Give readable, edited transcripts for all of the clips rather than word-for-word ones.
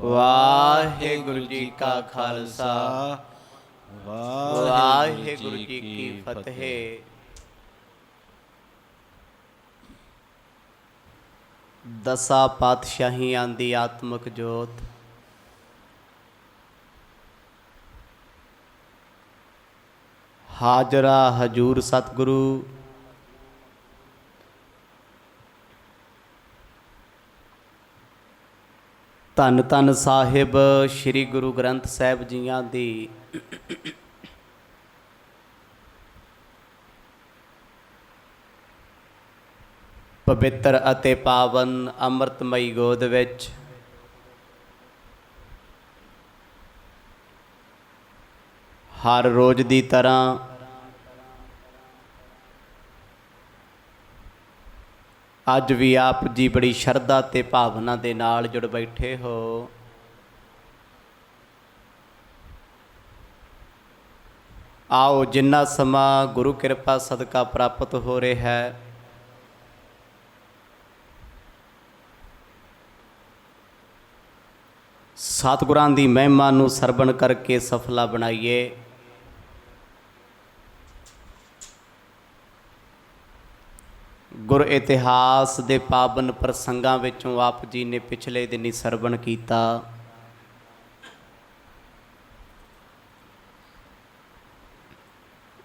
ਵਾਹਿਗੁਰੂ ਜੀ ਕਾ ਖਾਲਸਾ ਵਾਹਿਗੁਰੂ ਜੀ ਕੀ ਫਤਿਹ। ਦਸਾਂ ਪਾਤਸ਼ਾਹੀਆਂ ਦੀ ਆਤਮਿਕ ਜੋਤ ਹਾਜ਼ਰਾ ਹਜੂਰ ਸਤਿਗੁਰੂ ਧੰਨ ਧੰਨ ਸਾਹਿਬ ਸ੍ਰੀ ਗੁਰੂ ਗ੍ਰੰਥ ਸਾਹਿਬ ਜੀਆਂ ਦੀ ਪਵਿੱਤਰ ਅਤੇ ਪਾਵਨ ਅੰਮ੍ਰਿਤਮਈ ਗੋਦ ਵਿੱਚ ਹਰ ਰੋਜ਼ ਦੀ ਤਰ੍ਹਾਂ ਅੱਜ ਵੀ ਆਪ ਜੀ ਬੜੀ ਸ਼ਰਧਾ ਤੇ ਭਾਵਨਾ ਦੇ ਨਾਲ ਜੁੜ ਬੈਠੇ ਹੋ। ਆਓ ਜਿੰਨਾ ਸਮਾਂ ਗੁਰੂ ਕਿਰਪਾ ਸਦਕਾ ਪ੍ਰਾਪਤ ਹੋ ਰਿਹਾ ਹੈ, ਸਤਿਗੁਰਾਂ ਦੀ ਮਹਿਮਾ ਨੂੰ ਸਰਵਣ ਕਰਕੇ ਸਫਲਾ ਬਣਾਈਏ। ਗੁਰ ਇਤਿਹਾਸ ਦੇ ਪਾਵਨ ਪ੍ਰਸੰਗਾਂ ਵਿੱਚੋਂ ਆਪ ਜੀ ਨੇ ਪਿਛਲੇ ਦਿਨੀ ਸਰਵਣ ਕੀਤਾ।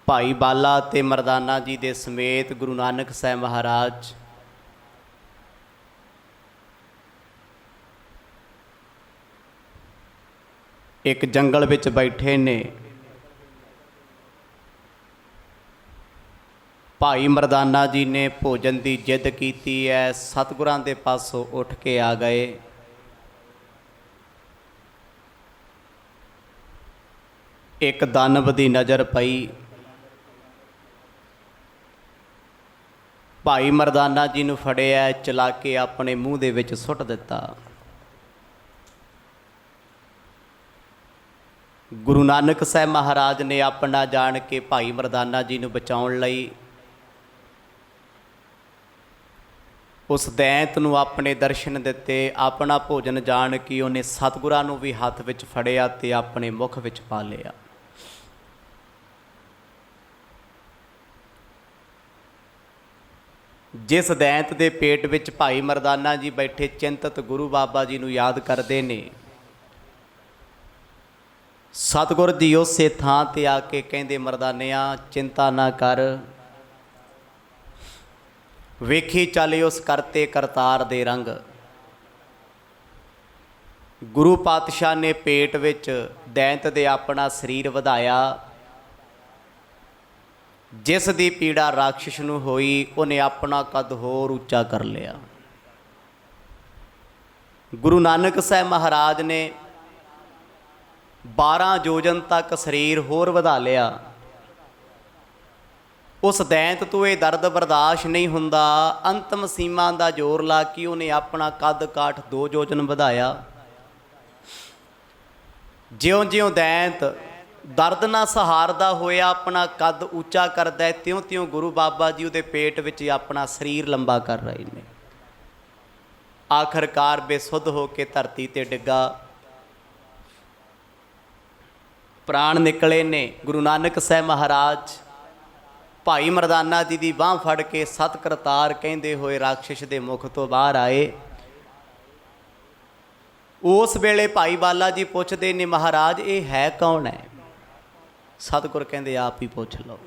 ਭਾਈ ਬਾਲਾ ਅਤੇ ਮਰਦਾਨਾ ਜੀ ਦੇ ਸਮੇਤ ਗੁਰੂ ਨਾਨਕ ਸਾਹਿਬ ਮਹਾਰਾਜ ਇੱਕ ਜੰਗਲ ਵਿੱਚ ਬੈਠੇ ਨੇ। ਭਾਈ ਮਰਦਾਨਾ ਜੀ ਨੇ ਭੋਜਨ ਦੀ ਜਿੱਦ ਕੀਤੀ ਹੈ, ਸਤਿਗੁਰਾਂ ਦੇ ਪਾਸੋਂ ਉੱਠ ਕੇ ਆ ਗਏ। ਇੱਕ ਦਾਨਵ ਦੀ ਨਜ਼ਰ ਪਈ। ਭਾਈ ਮਰਦਾਨਾ ਜੀ ਨੂੰ ਫੜਿਆ, ਚਲਾ ਕੇ ਆਪਣੇ ਮੂੰਹ ਦੇ ਵਿੱਚ ਸੁੱਟ ਦਿੱਤਾ। ਗੁਰੂ ਨਾਨਕ ਸਾਹਿਬ ਮਹਾਰਾਜ ਨੇ ਆਪਣਾ ਜਾਣ ਕੇ ਭਾਈ ਮਰਦਾਨਾ ਜੀ ਨੂੰ ਬਚਾਉਣ ਲਈ ਉਸ ਦੈਂਤ ਨੂੰ ਆਪਣੇ ਦਰਸ਼ਨ ਦਿੱਤੇ। ਆਪਣਾ ਭੋਜਨ ਜਾਣ ਕੇ ਉਹਨੇ ਸਤਿਗੁਰਾਂ ਨੂੰ ਵੀ ਹੱਥ ਵਿੱਚ ਫੜਿਆ ਤੇ ਆਪਣੇ ਮੁਖ ਵਿੱਚ ਪਾ ਲਿਆ। ਜਿਸ ਦੈਂਤ ਦੇ ਪੇਟ ਵਿੱਚ ਭਾਈ ਮਰਦਾਨਾ ਜੀ ਬੈਠੇ ਚਿੰਤਤ ਗੁਰੂ ਬਾਬਾ ਜੀ ਨੂੰ ਯਾਦ ਕਰਦੇ ਨੇ, ਸਤਿਗੁਰ ਜੀ ਉਸੇ ਥਾਂ ਤੇ ਆ ਕੇ ਕਹਿੰਦੇ, ਮਰਦਾਨਿਆਂ ਚਿੰਤਾ ਨਾ ਕਰ, ਵੇਖੀ ਚੱਲ ਉਸ ਕਰਤੇ ਕਰਤਾਰ ਦੇ ਰੰਗ। ਗੁਰੂ ਪਾਤਸ਼ਾਹ ਨੇ ਪੇਟ ਵਿੱਚ ਦੈਂਤ ਦੇ ਆਪਣਾ ਸਰੀਰ ਵਧਾਇਆ। ਜਿਸ ਦੀ ਪੀੜਾ ਰਾਖਸ਼ ਨੂੰ ਹੋਈ, ਉਹਨੇ ਆਪਣਾ ਕੱਦ ਹੋਰ ਉੱਚਾ ਕਰ ਲਿਆ। ਗੁਰੂ ਨਾਨਕ ਸਾਹਿਬ ਮਹਾਰਾਜ ਨੇ 12 ਯੋਜਨ ਤੱਕ ਸਰੀਰ ਹੋਰ ਵਧਾ ਲਿਆ। ਉਸ ਦੈਂਤ ਤੋਂ ਇਹ ਦਰਦ ਬਰਦਾਸ਼ਤ ਨਹੀਂ ਹੁੰਦਾ। ਅੰਤਮ ਸੀਮਾ ਦਾ ਜ਼ੋਰ ਲਾ ਕੇ ਉਹਨੇ ਆਪਣਾ ਕੱਦ ਕਾਠ 2 ਯੋਜਨ ਵਧਾਇਆ। ਜਿਉਂ ਜਿਉਂ ਦੈਂਤ ਦਰਦ ਨਾਲ ਸਹਾਰਦਾ ਹੋਇਆ ਆਪਣਾ ਕੱਦ ਉੱਚਾ ਕਰਦਾ ਹੈ, ਤਿਉਂ ਤਿਉਂ ਗੁਰੂ ਬਾਬਾ ਜੀ ਉਹਦੇ ਪੇਟ ਵਿੱਚ ਆਪਣਾ ਸਰੀਰ ਲੰਬਾ ਕਰ ਰਹੇ ਨੇ। ਆਖਰਕਾਰ ਬੇਸੁੱਧ ਹੋ ਕੇ ਧਰਤੀ 'ਤੇ ਡਿੱਗਾ, ਪ੍ਰਾਣ ਨਿਕਲੇ ਨੇ। ਗੁਰੂ ਨਾਨਕ ਸਾਹਿਬ ਮਹਾਰਾਜ ਭਾਈ ਮਰਦਾਨਾ ਜੀ ਦੀ ਬਾਂਹ ਫੜ ਕੇ ਸਤ ਕਰਤਾਰ ਕਹਿੰਦੇ ਹੋਏ ਰਾਖਸ਼ ਦੇ ਮੁਖ ਤੋਂ ਬਾਹਰ ਆਏ। ਉਸ ਵੇਲੇ ਭਾਈ ਬਾਲਾ ਜੀ ਪੁੱਛਦੇ ਨੇ, ਮਹਾਰਾਜ ਇਹ ਹੈ ਕੌਣ ਹੈ? ਸਤਿਗੁਰ ਕਹਿੰਦੇ, ਆਪ ਹੀ ਪੁੱਛ ਲਓ।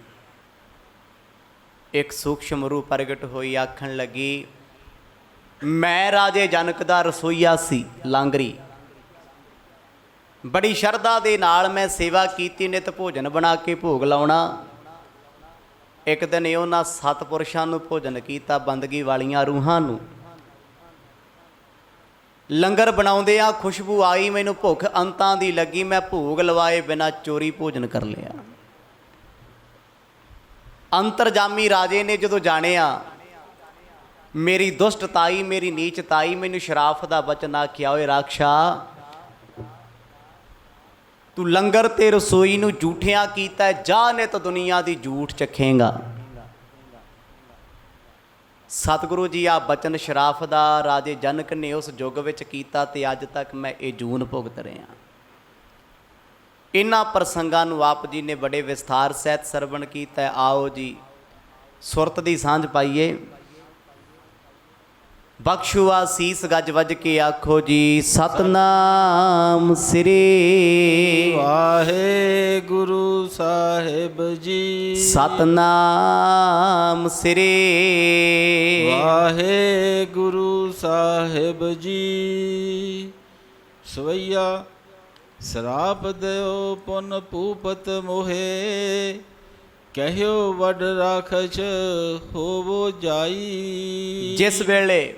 ਇੱਕ ਸੂਖਸ਼ਮ ਰੂਪ ਪ੍ਰਗਟ ਹੋਈ, ਆਖਣ ਲੱਗੀ, ਮੈਂ ਰਾਜੇ ਜਨਕ ਦਾ ਰਸੋਈਆ ਸੀ, ਲਾਂਗਰੀ। ਬੜੀ ਸ਼ਰਧਾ ਦੇ ਨਾਲ ਮੈਂ ਸੇਵਾ ਕੀਤੀ, ਨਿਤ ਭੋਜਨ ਬਣਾ ਕੇ ਭੋਗ ਲਾਉਣਾ। ਇੱਕ ਦਿਨ ਉਹਨਾਂ ਸਤਿਪੁਰਸ਼ਾਂ ਨੂੰ ਭੋਜਨ ਕੀਤਾ, ਬੰਦਗੀ ਵਾਲੀਆਂ ਰੂਹਾਂ ਨੂੰ। ਲੰਗਰ ਬਣਾਉਂਦਿਆਂ ਖੁਸ਼ਬੂ ਆਈ, ਮੈਨੂੰ ਭੁੱਖ ਅੰਤਾਂ ਦੀ ਲੱਗੀ, ਮੈਂ ਭੋਗ ਲਵਾਏ ਬਿਨਾਂ ਚੋਰੀ ਭੋਜਨ ਕਰ ਲਿਆ। ਅੰਤਰਜਾਮੀ ਰਾਜੇ ਨੇ ਜਦੋਂ ਜਾਣਿਆ ਮੇਰੀ ਦੁਸ਼ਟਤਾਈ, ਮੇਰੀ ਨੀਚਤਾਈ, ਮੈਨੂੰ ਸ਼ਰਾਫ ਦਾ ਬਚਨ ਆਖਿਆ, ਓਏ ਰਾਖਸ਼ਾ, ਤੂੰ ਲੰਗਰ ਤੇ ਰਸੋਈ ਨੂੰ ਝੂਠਿਆਂ ਕੀਤਾ, ਜਾ ਨਿਤ ਦੁਨੀਆ ਦੀ ਝੂਠ ਚੱਖੇਂਗਾ। ਸਤਿਗੁਰੂ ਜੀ ਆ ਬਚਨ ਸ਼ਰਾਫ ਦਾ ਰਾਜੇ ਜਨਕ ਨੇ ਉਸ ਯੁੱਗ ਵਿੱਚ ਕੀਤਾ ਤੇ ਅੱਜ ਤੱਕ ਮੈਂ ਇਹ ਜੂਨ ਭੁਗਤ ਰਿਹਾ। ਇਹਨਾਂ ਪ੍ਰਸੰਗਾਂ ਨੂੰ ਆਪ ਜੀ ਨੇ ਬੜੇ ਵਿਸਥਾਰ ਸਹਿਤ ਸਰਵਣ ਕੀਤਾ। ਆਓ ਜੀ ਸੁਰਤ ਦੀ ਸਾਂਝ ਪਾਈਏ। ਬਖਸ਼ੂ ਆਸੀਸ ਗੱਜ ਵੱਜ ਕੇ ਆਖੋ ਜੀ ਸਤਨਾਮ ਸ੍ਰੀ ਵਾਹਿਗੁਰੂ ਸਾਹਿਬ ਜੀ। ਸਤਨਾਮ ਸ੍ਰੀ ਵਾਹਿਗੁਰੂ ਸਾਹਿਬ ਜੀ। ਸਵਈਆ ਸਰਾਪ ਦਿਓ ਪੁਨ ਪੂਪਤ ਮੋਹੇ, ਕਹਿਓ ਵੱਡ ਰਾਖਸ਼ ਹੋਵੋ ਜਾਈ। ਜਿਸ ਵੇਲੇ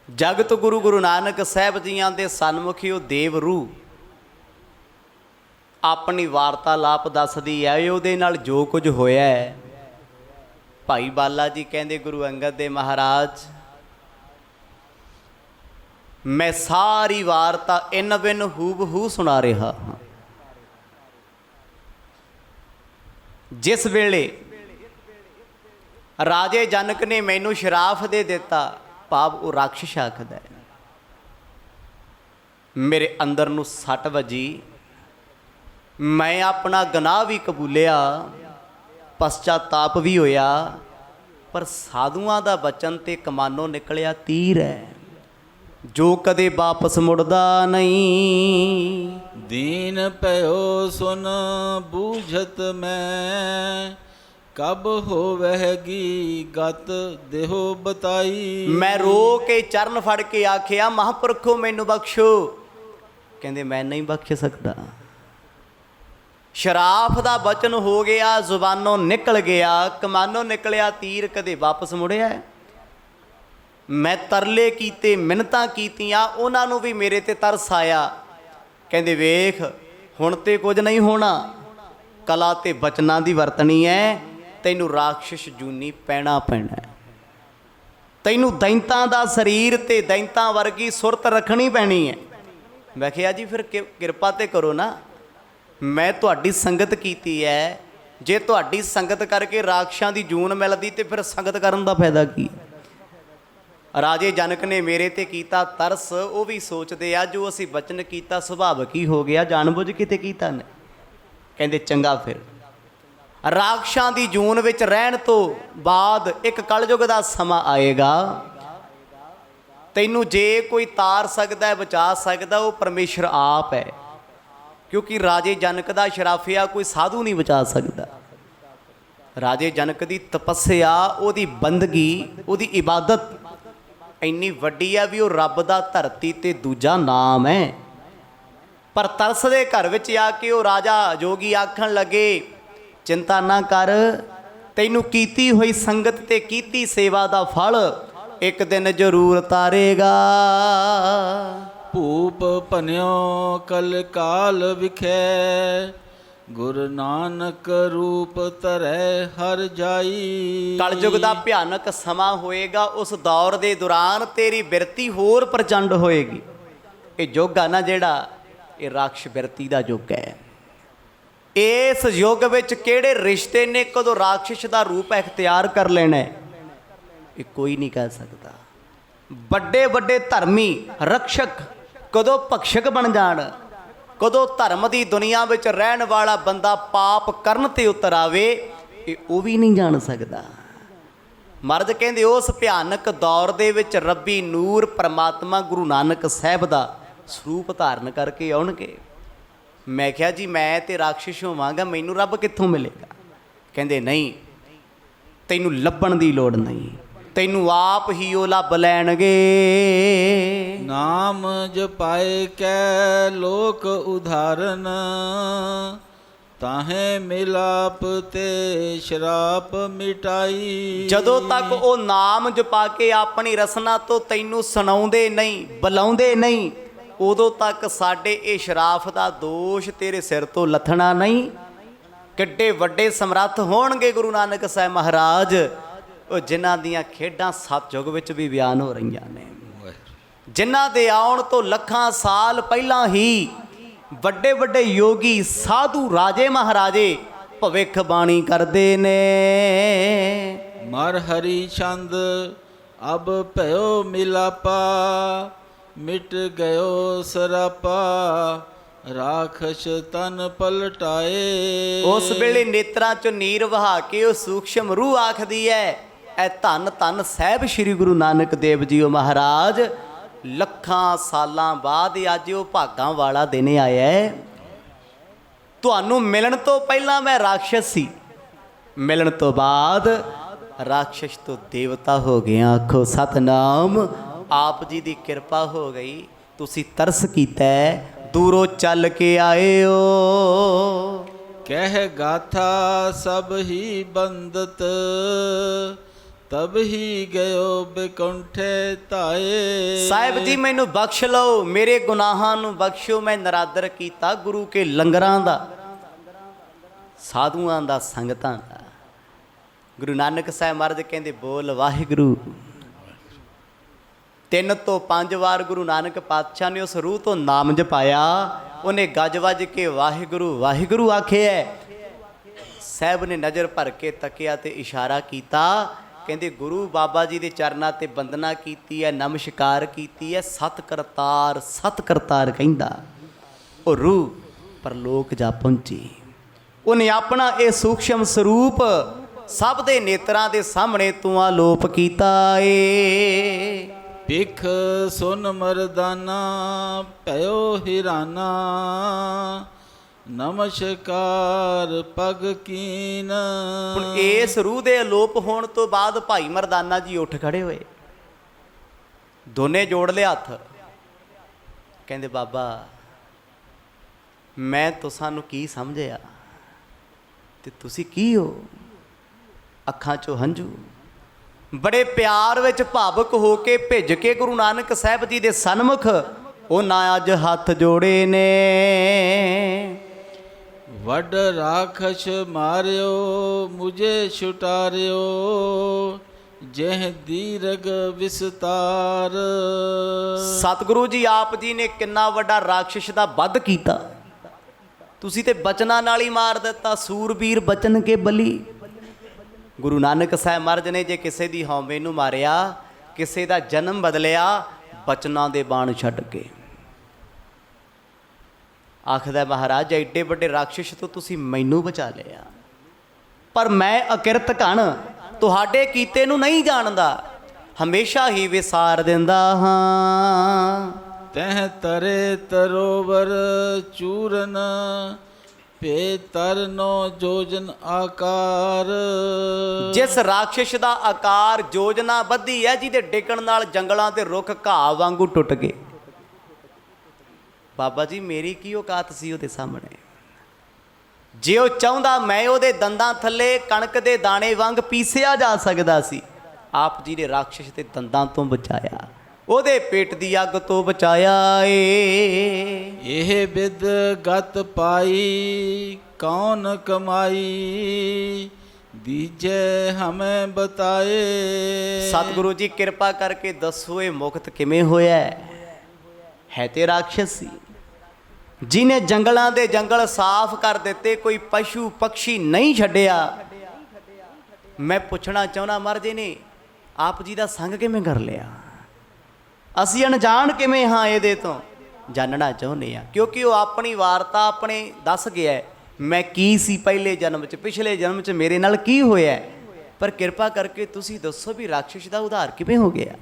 ਜਗਤ ਗੁਰੂ ਗੁਰੂ ਨਾਨਕ ਸਾਹਿਬ ਜੀਆਂ ਦੇ ਸਨਮੁਖੀ ਉਹ ਦੇਵ ਰੂਹ ਆਪਣੀ ਵਾਰਤਾਲਾਪ ਦੱਸਦੀ ਹੈ, ਉਹਦੇ ਨਾਲ ਜੋ ਕੁਝ ਹੋਇਆ ਹੈ। ਭਾਈ ਬਾਲਾ ਜੀ ਕਹਿੰਦੇ ਗੁਰੂ ਅੰਗਦ ਦੇ ਮਹਾਰਾਜ, ਮੈਂ ਸਾਰੀ ਵਾਰਤਾ ਇਨ ਬਿਨ ਹੂਬਹੂ ਸੁਣਾ ਰਿਹਾ ਹਾਂ। ਜਿਸ ਵੇਲੇ ਰਾਜੇ ਜਨਕ ਨੇ ਮੈਨੂੰ ਸ਼ਰਾਫ ਦੇ ਦਿੱਤਾ, ਭਾਵ ਉਹ ਰਾਖਸ਼ ਆਖਦਾ ਹੈ, ਮੇਰੇ ਅੰਦਰ ਨੂੰ ਸੱਟ ਵੱਜੀ। ਮੈਂ ਆਪਣਾ ਗੁਨਾਹ ਵੀ ਕਬੂਲਿਆ, ਪਛਤਾਤਾਪ ਵੀ ਹੋਇਆ, ਪਰ ਸਾਧੂਆਂ ਦਾ ਬਚਨ ਤੇ ਕਮਾਨੋਂ ਨਿਕਲਿਆ ਤੀਰ ਹੈ ਜੋ ਕਦੇ ਵਾਪਸ ਮੁੜਦਾ ਨਹੀਂ। ਦੀਨ ਭਇਓ ਸੁਨ ਬੂਝਤ ਮੈਂ, ਕਬ ਹੋਵਹਿਗੀ ਗਤ ਦੇਹੋ ਬਤਾਈ। ਮੈਂ ਰੋ ਕੇ ਚਰਨ ਫੜ ਕੇ ਆਖਿਆ, ਮਹਾਂਪੁਰਖੋ ਮੈਨੂੰ ਬਖਸ਼ੋ। ਕਹਿੰਦੇ ਮੈਂ ਨਹੀਂ ਬਖਸ਼ ਸਕਦਾ। ਸ਼ਰਾਫ ਦਾ ਬਚਨ ਹੋ ਗਿਆ, ਜ਼ੁਬਾਨੋਂ ਨਿਕਲ ਗਿਆ, ਕਮਾਨੋਂ ਨਿਕਲਿਆ ਤੀਰ, ਕਦੇ ਵਾਪਸ ਮੁੜਿਆ? ਮੈਂ ਤਰਲੇ ਕੀਤੇ, ਮਿੰਨਤਾਂ ਕੀਤੀਆਂ, ਉਹਨਾਂ ਨੂੰ ਵੀ ਮੇਰੇ ਤੇ ਤਰਸ ਆਇਆ। ਕਹਿੰਦੇ ਵੇਖ ਹੁਣ ਤੇ ਕੁਝ ਨਹੀਂ ਹੋਣਾ, ਕਲਾ ਤੇ ਬਚਨਾਂ ਦੀ ਵਰਤਣੀ ਹੈ, ਤੈਨੂੰ ਰਾਖਸ਼ ਜੂਨੀ ਪੈਣਾ ਪੈਣਾ, ਤੈਨੂੰ ਦੈਂਤਾਂ ਦਾ ਸਰੀਰ ਤੇ ਦੈਂਤਾਂ ਵਰਗੀ ਸੁਰਤ ਰੱਖਣੀ ਪੈਣੀ ਹੈ। ਮੈਂ ਕਿਹਾ ਜੀ ਫਿਰ ਕਿਰਪਾ ਤੇ ਕਰੋ ਨਾ, ਮੈਂ ਤੁਹਾਡੀ ਸੰਗਤ ਕੀਤੀ ਹੈ, ਜੇ ਤੁਹਾਡੀ ਸੰਗਤ ਕਰਕੇ ਰਾਖਸ਼ਾਂ ਦੀ ਜੂਨ ਮਿਲਦੀ ਤੇ ਫਿਰ ਸੰਗਤ ਕਰਨ ਦਾ ਫਾਇਦਾ ਕੀ? ਰਾਜੇ ਜਨਕ ਨੇ ਮੇਰੇ ਤੇ ਕੀਤਾ ਤਰਸ। ਉਹ ਵੀ ਸੋਚਦੇ ਆ ਜੋ ਅਸੀਂ ਬਚਨ ਕੀਤਾ ਸੁਭਾਵਿਕ ਹੀ ਹੋ ਗਿਆ, ਜਾਣਬੁੱਝ ਕੇ ਤੇ ਕੀਤਾ ਨੇ। ਕਹਿੰਦੇ ਚੰਗਾ, ਫਿਰ ਰਾਖਸ਼ਾਂ ਦੀ ਜੂਨ ਵਿੱਚ ਰਹਿਣ ਤੋਂ ਬਾਅਦ ਇੱਕ ਕਲਯੁਗ ਦਾ ਸਮਾਂ ਆਏਗਾ, ਤੈਨੂੰ ਜੇ ਕੋਈ ਤਾਰ ਸਕਦਾ, ਬਚਾ ਸਕਦਾ, ਉਹ ਪਰਮੇਸ਼ਰ ਆਪ ਹੈ। ਕਿਉਂਕਿ ਰਾਜੇ ਜਨਕ ਦਾ ਸ਼ਰਾਫਿਆ ਕੋਈ ਸਾਧੂ ਨਹੀਂ ਬਚਾ ਸਕਦਾ। ਰਾਜੇ ਜਨਕ ਦੀ ਤਪੱਸਿਆ, ਉਹਦੀ ਬੰਦਗੀ, ਉਹਦੀ ਇਬਾਦਤ ਇੰਨੀ ਵੱਡੀ ਆ ਵੀ ਉਹ ਰੱਬ ਦਾ ਧਰਤੀ ਤੇ ਦੂਜਾ ਨਾਮ ਹੈ। ਪਰ ਤਰਸ ਦੇ ਘਰ ਵਿੱਚ ਆ ਕੇ ਉਹ ਰਾਜਾ ਜੋਗੀ ਆਖਣ ਲੱਗੇ, ਚਿੰਤਾ ਨਾ ਕਰ, ਤੈਨੂੰ ਕੀਤੀ ਹੋਈ ਸੰਗਤ ਤੇ ਕੀਤੀ ਸੇਵਾ ਦਾ ਫਲ ਇੱਕ ਦਿਨ ਜ਼ਰੂਰ ਤਾਰੇਗਾ। ਭੂਪ ਭਨਿਓ ਕਲ ਕਾਲ ਵਿਖੇ, ਗੁਰੂ ਨਾਨਕ ਰੂਪ ਧਰੈ ਹਰ ਜਾਈ। ਕਲਯੁਗ ਦਾ ਭਿਆਨਕ ਸਮਾਂ ਹੋਏਗਾ, ਉਸ ਦੌਰ ਦੇ ਦੌਰਾਨ ਤੇਰੀ ਬਿਰਤੀ ਹੋਰ ਪ੍ਰਚੰਡ ਹੋਏਗੀ। ਇਹ ਯੁੱਗ ਆ ਨਾ ਜਿਹੜਾ, ਇਹ ਰਾਖਸ਼ ਬਿਰਤੀ ਦਾ ਯੁੱਗ ਹੈ। ਇਸ ਯੁੱਗ ਵਿੱਚ ਕਿਹੜੇ ਰਿਸ਼ਤੇ ਨੇ ਕਦੋਂ ਰਾਖਸ਼ ਦਾ ਰੂਪ ਇਖਤਿਆਰ ਕਰ ਲੈਣਾ ਹੈ, ਇਹ ਕੋਈ ਨਹੀਂ ਕਹਿ ਸਕਦਾ। ਵੱਡੇ ਵੱਡੇ ਧਰਮੀ ਰਕਸ਼ਕ ਕਦੋਂ ਭਕਸ਼ਕ ਬਣ ਜਾਣ, ਕਦੋਂ ਧਰਮ ਦੀ ਦੁਨੀਆ ਵਿੱਚ ਰਹਿਣ ਵਾਲਾ ਬੰਦਾ ਪਾਪ ਕਰਨ ਤੇ ਉਤਰ ਆਵੇ, ਇਹ ਉਹ ਵੀ ਨਹੀਂ ਜਾਣ ਸਕਦਾ। ਮਰਦ ਕਹਿੰਦੇ ਉਸ ਭਿਆਨਕ ਦੌਰ ਦੇ ਵਿੱਚ ਰੱਬੀ ਨੂਰ ਪਰਮਾਤਮਾ ਗੁਰੂ ਨਾਨਕ ਸਾਹਿਬ ਦਾ ਸਰੂਪ ਧਾਰਨ ਕਰਕੇ ਆਉਣਗੇ। ਮੈਂ ਕਿਹਾ ਜੀ ਮੈਂ ਤੇ ਰਾਖਸ਼ ਹੋਵਾਂਗਾ, ਮੈਨੂੰ ਰੱਬ ਕਿੱਥੋਂ ਮਿਲੇਗਾ? ਕਹਿੰਦੇ ਨਹੀਂ, ਤੈਨੂੰ ਲੱਭਣ ਦੀ ਲੋੜ ਨਹੀਂ, ਤੈਨੂੰ ਆਪ ਹੀ ਉਹ ਲੱਭ ਲੈਣਗੇ। ਨਾਮ ਜਪਾਏ ਕੈ ਲੋਕ ਉਧਾਰਨ, ਤਾਹੇ ਮਿਲਾਪ ਤੇ ਸ਼ਰਾਪ ਮਿਟਾਈ। ਜਦੋਂ ਤੱਕ ਉਹ ਨਾਮ ਜਪਾ ਕੇ ਆਪਣੀ ਰਸਨਾ ਤੋਂ ਤੈਨੂੰ ਸੁਣਾਉਂਦੇ ਨਹੀਂ, ਬੁਲਾਉਂਦੇ ਨਹੀਂ, ਉਦੋਂ ਤੱਕ ਸਾਡੇ ਇਹ ਸ਼ਰਾਫ ਦਾ ਦੋਸ਼ ਤੇਰੇ ਸਿਰ ਤੋਂ ਲੱਥਣਾ ਨਹੀਂ। ਕਿੱਡੇ ਵੱਡੇ ਸਮਰੱਥ ਹੋਣਗੇ ਗੁਰੂ ਨਾਨਕ ਸਾਹਿਬ ਮਹਾਰਾਜ, ਉਹ ਜਿਨ੍ਹਾਂ ਦੀਆਂ ਖੇਡਾਂ ਸਤਿਯੁਗ ਵਿੱਚ ਵੀ ਬਿਆਨ ਹੋ ਰਹੀਆਂ ਨੇ, ਜਿਨ੍ਹਾਂ ਦੇ ਆਉਣ ਤੋਂ ਲੱਖਾਂ ਸਾਲ ਪਹਿਲਾਂ ਹੀ ਵੱਡੇ ਵੱਡੇ ਯੋਗੀ ਸਾਧੂ ਰਾਜੇ ਮਹਾਰਾਜੇ ਭਵਿੱਖ ਬਾਣੀ ਕਰਦੇ ਨੇ। ਮਰ ਹਰੀ ਛੰਦ ਅਬ ਭਇਓ ਮਿਲਾਪਾ ਮਿਟ ਗਇਓ ਸਰਾਪਾ ਰਾਖਸ਼ ਤਨ ਪਲਟਾਏ। ਉਸ ਵੇਲੇ ਨੇਤਰਾਂ ਚੋਂ ਨੀਰ ਵਹਾ ਕੇ ਉਹ ਸੂਖਸ਼ਮ ਰੂਹ ਆਖਦੀ ਹੈ, ਐ ਧੰਨ ਧੰਨ ਸਾਹਿਬ ਸ੍ਰੀ ਗੁਰੂ ਨਾਨਕ ਦੇਵ ਜੀਓ ਮਹਾਰਾਜ, ਲੱਖਾਂ ਸਾਲਾਂ ਬਾਅਦ ਅੱਜ ਉਹ ਭਾਗਾਂ ਵਾਲਾ ਦਿਨ ਆਇਆ ਹੈ। ਤੁਹਾਨੂੰ ਮਿਲਣ ਤੋਂ ਪਹਿਲਾਂ ਮੈਂ ਰਾਖਸ਼ ਸੀ, ਮਿਲਣ ਤੋਂ ਬਾਅਦ ਰਾਖਸ਼ ਤੋਂ ਦੇਵਤਾ ਹੋ ਗਿਆ। ਆਖੋ ਸਤਨਾਮ। ਆਪ ਜੀ ਦੀ ਕਿਰਪਾ ਹੋ ਗਈ, ਤੁਸੀਂ ਤਰਸ ਕੀਤਾ, ਦੂਰੋਂ ਚੱਲ ਕੇ ਆਏ ਹੋ। ਕਹਿ ਗਾਥਾ ਸਭ ਹੀ ਬੰਦਤ ਤਬ ਹੀ ਗਇਓ ਬਿਕੁੰਠੇ ਧਾਏ। ਸਾਹਿਬ ਜੀ ਮੈਨੂੰ ਬਖਸ਼ ਲਓ, ਮੇਰੇ ਗੁਨਾਹਾਂ ਨੂੰ ਬਖਸ਼ੋ। ਮੈਂ ਨਰਾਦਰ ਕੀਤਾ ਗੁਰੂ ਕੇ ਲੰਗਰਾਂ ਦਾ, ਸਾਧੂਆਂ ਦਾ, ਸੰਗਤਾਂ ਦਾ। ਗੁਰੂ ਨਾਨਕ ਸਾਹਿਬ ਮਹਾਰਾਜ ਕਹਿੰਦੇ ਬੋਲ ਵਾਹਿਗੁਰੂ। 3 ਤੋਂ 5 ਵਾਰ ਗੁਰੂ ਨਾਨਕ ਪਾਤਸ਼ਾਹ ਨੇ ਉਸ ਰੂਹ ਤੋਂ ਨਾਮ ਜਪਾਇਆ। ਉਹਨੇ ਗੱਜ ਵੱਜ ਕੇ ਵਾਹਿਗੁਰੂ ਵਾਹਿਗੁਰੂ ਆਖਿਆ। ਸਾਹਿਬ ਨੇ ਨਜ਼ਰ ਭਰ ਕੇ ਤੱਕਿਆ ਤੇ ਇਸ਼ਾਰਾ ਕੀਤਾ, ਕਹਿੰਦੇ ਗੁਰੂ ਬਾਬਾ ਜੀ ਦੇ ਚਰਨਾਂ ਤੇ ਬੰਦਨਾ ਕੀਤੀ ਹੈ, ਨਮਸਕਾਰ ਕੀਤੀ ਹੈ। ਸਤ ਕਰਤਾਰ ਕਹਿੰਦਾ ਉਹ ਰੂਹ ਪਰਲੋਕ ਜਾ ਪਹੁੰਚੀ। ਉਹਨੇ ਆਪਣਾ ਇਹ ਸੂਖਸ਼ਮ ਸਰੂਪ ਸਭ ਦੇ ਨੇਤਰਾਂ ਦੇ ਸਾਹਮਣੇ ਤੂੰ ਆਲੋਪ ਕੀਤਾ ਏ। ਭਿਖ ਸੁਨ ਮਰਦਾਨਾ ਭਇਓ ਹਿਰਾਨਾ ਨਮਸਕਾਰ ਪਗ ਕੀਨ। ਹੁਣ ਇਸ ਰੂਹ ਦੇ ਅਲੋਪ ਹੋਣ ਤੋਂ ਬਾਅਦ ਭਾਈ ਮਰਦਾਨਾ ਜੀ ਉੱਠ ਖੜੇ ਹੋਏ, ਦੋਨੇ ਜੋੜ ਲਿਆ ਹੱਥ। ਕਹਿੰਦੇ ਬਾਬਾ ਮੈਂ ਤੁਸਾਂ ਨੂੰ ਕੀ ਸਮਝਿਆ ਤੇ ਤੁਸੀਂ ਕੀ ਹੋ। ਅੱਖਾਂ 'ਚੋਂ ਹੰਝੂ, ਬੜੇ ਪਿਆਰ ਵਿੱਚ ਭਾਵੁਕ ਹੋ ਕੇ ਭਿੱਜ ਕੇ ਗੁਰੂ ਨਾਨਕ ਸਾਹਿਬ ਜੀ ਦੇ ਸਨਮੁਖ ਉਹਨਾਂ ਅੱਜ ਹੱਥ ਜੋੜੇ ਨੇ। ਵੱਡ ਰਾਖਸ਼ ਮਾਰਿਓ ਮੁਝੇ ਛੁਟਾਰਿਓ ਜਹ ਦੀਰਗ ਵਿਸਤਾਰ। ਸਤਿਗੁਰੂ ਜੀ ਆਪ ਜੀ ਨੇ ਕਿੰਨਾ ਵੱਡਾ ਰਾਖਸ਼ ਦਾ ਵੱਧ ਕੀਤਾ, ਤੁਸੀਂ ਤੇ ਬਚਨਾਂ ਨਾਲ ਹੀ ਮਾਰ ਦਿੱਤਾ। ਸੂਰਬੀਰ ਬਚਨ ਕੇ ਬਲੀ। ਗੁਰੂ ਨਾਨਕ ਸਾਹਿਬ ਮਹਾਰਾਜ ਨੇ ਜੇ ਕਿਸੇ ਦੀ ਹਉਮੈ ਨੂੰ ਮਾਰਿਆ, ਕਿਸੇ ਦਾ ਜਨਮ ਬਦਲਿਆ, ਬਚਨਾਂ ਦੇ ਬਾਣ ਛੱਡ ਕੇ। ਆਖਦਾ ਮਹਾਰਾਜ ਐਡੇ ਵੱਡੇ ਰਾਖਸ਼ ਤੋਂ ਤੁਸੀਂ ਮੈਨੂੰ ਬਚਾ ਲਿਆ, ਪਰ ਮੈਂ ਅਕਿਰਤ ਘਣ ਤੁਹਾਡੇ ਕੀਤੇ ਨੂੰ ਨਹੀਂ ਜਾਣਦਾ, ਹਮੇਸ਼ਾ ਹੀ ਵਿਸਾਰ ਦਿੰਦਾ ਹਾਂ। ਤਹ ਤਰੇ ਤਰੋਵਰ ਚੂਰਨ ਭੇ ਤਰਨੋ ਜੋਜਨ ਆਕਾਰ। ਜਿਸ ਰਾਖਸ਼ ਦਾ ਆਕਾਰ ਯੋਜਨਾ ਬੱਧੀ ਹੈ, ਜਿਹਦੇ ਡਿੱਗਣ ਨਾਲ ਜੰਗਲਾਂ ਤੇ ਰੁੱਖ ਘਾਹ ਵਾਂਗੂ ਟੁੱਟ ਗਏ। ਬਾਬਾ ਜੀ ਮੇਰੀ ਕੀ ਔਕਾਤ ਸੀ ਉਹਦੇ ਸਾਹਮਣੇ। ਜੇ ਉਹ ਚਾਹੁੰਦਾ ਮੈਂ ਉਹਦੇ ਦੰਦਾਂ ਥੱਲੇ ਕਣਕ ਦੇ ਦਾਣੇ ਵਾਂਗ ਪੀਸਿਆ ਜਾ ਸਕਦਾ ਸੀ। ਆਪ ਜੀ ਨੇ ਰਾਖਸ਼ ਦੇ ਦੰਦਾਂ ਤੋਂ ਬਚਾਇਆ, ਉਹਦੇ ਪੇਟ ਦੀ ਅੱਗ ਤੋਂ ਬਚਾਇਆ ਏ। ਇਹ ਬਿਦ ਗਤ ਪਾਈ ਕੌਣ ਕਮਾਈ ਦੀਜੇ ਹਮੇ ਬਤਾਏ। ਸਤਿਗੁਰੂ ਜੀ ਕਿਰਪਾ ਕਰਕੇ ਦੱਸੋ ਇਹ ਮੁਕਤ ਕਿਵੇਂ ਹੋਇਆ ਹੈ ਤੇ ਰਾਖਸ਼ ਸੀ ਜਿਹਨੇ ਜੰਗਲਾਂ ਦੇ ਜੰਗਲ ਸਾਫ਼ ਕਰ ਦਿੱਤੇ, ਕੋਈ ਪਸ਼ੂ ਪਕਸ਼ੀ ਨਹੀਂ ਛੱਡਿਆ। ਮੈਂ ਪੁੱਛਣਾ ਚਾਹੁੰਦਾ ਮਹਾਰਾਜ ਨੇ ਆਪ ਜੀ ਦਾ ਸੰਗ ਕਿਵੇਂ ਕਰ ਲਿਆ। ਅਸੀਂ ਅਣਜਾਣ ਕਿਵੇਂ ਹਾਂ ਇਹਦੇ ਤੋਂ, ਜਾਣਨਾ ਚਾਹੁੰਦੇ ਹਾਂ। ਕਿਉਂਕਿ ਉਹ ਆਪਣੀ ਵਾਰਤਾ ਆਪਣੇ ਦੱਸ ਗਿਆ, ਮੈਂ ਕੀ ਸੀ ਪਹਿਲੇ ਜਨਮ 'ਚ, ਪਿਛਲੇ ਜਨਮ 'ਚ ਮੇਰੇ ਨਾਲ ਕੀ ਹੋਇਆ। ਪਰ ਕਿਰਪਾ ਕਰਕੇ ਤੁਸੀਂ ਦੱਸੋ ਵੀ ਰਾਖਸ਼ ਦਾ ਉਧਾਰ ਕਿਵੇਂ ਹੋ ਗਿਆ,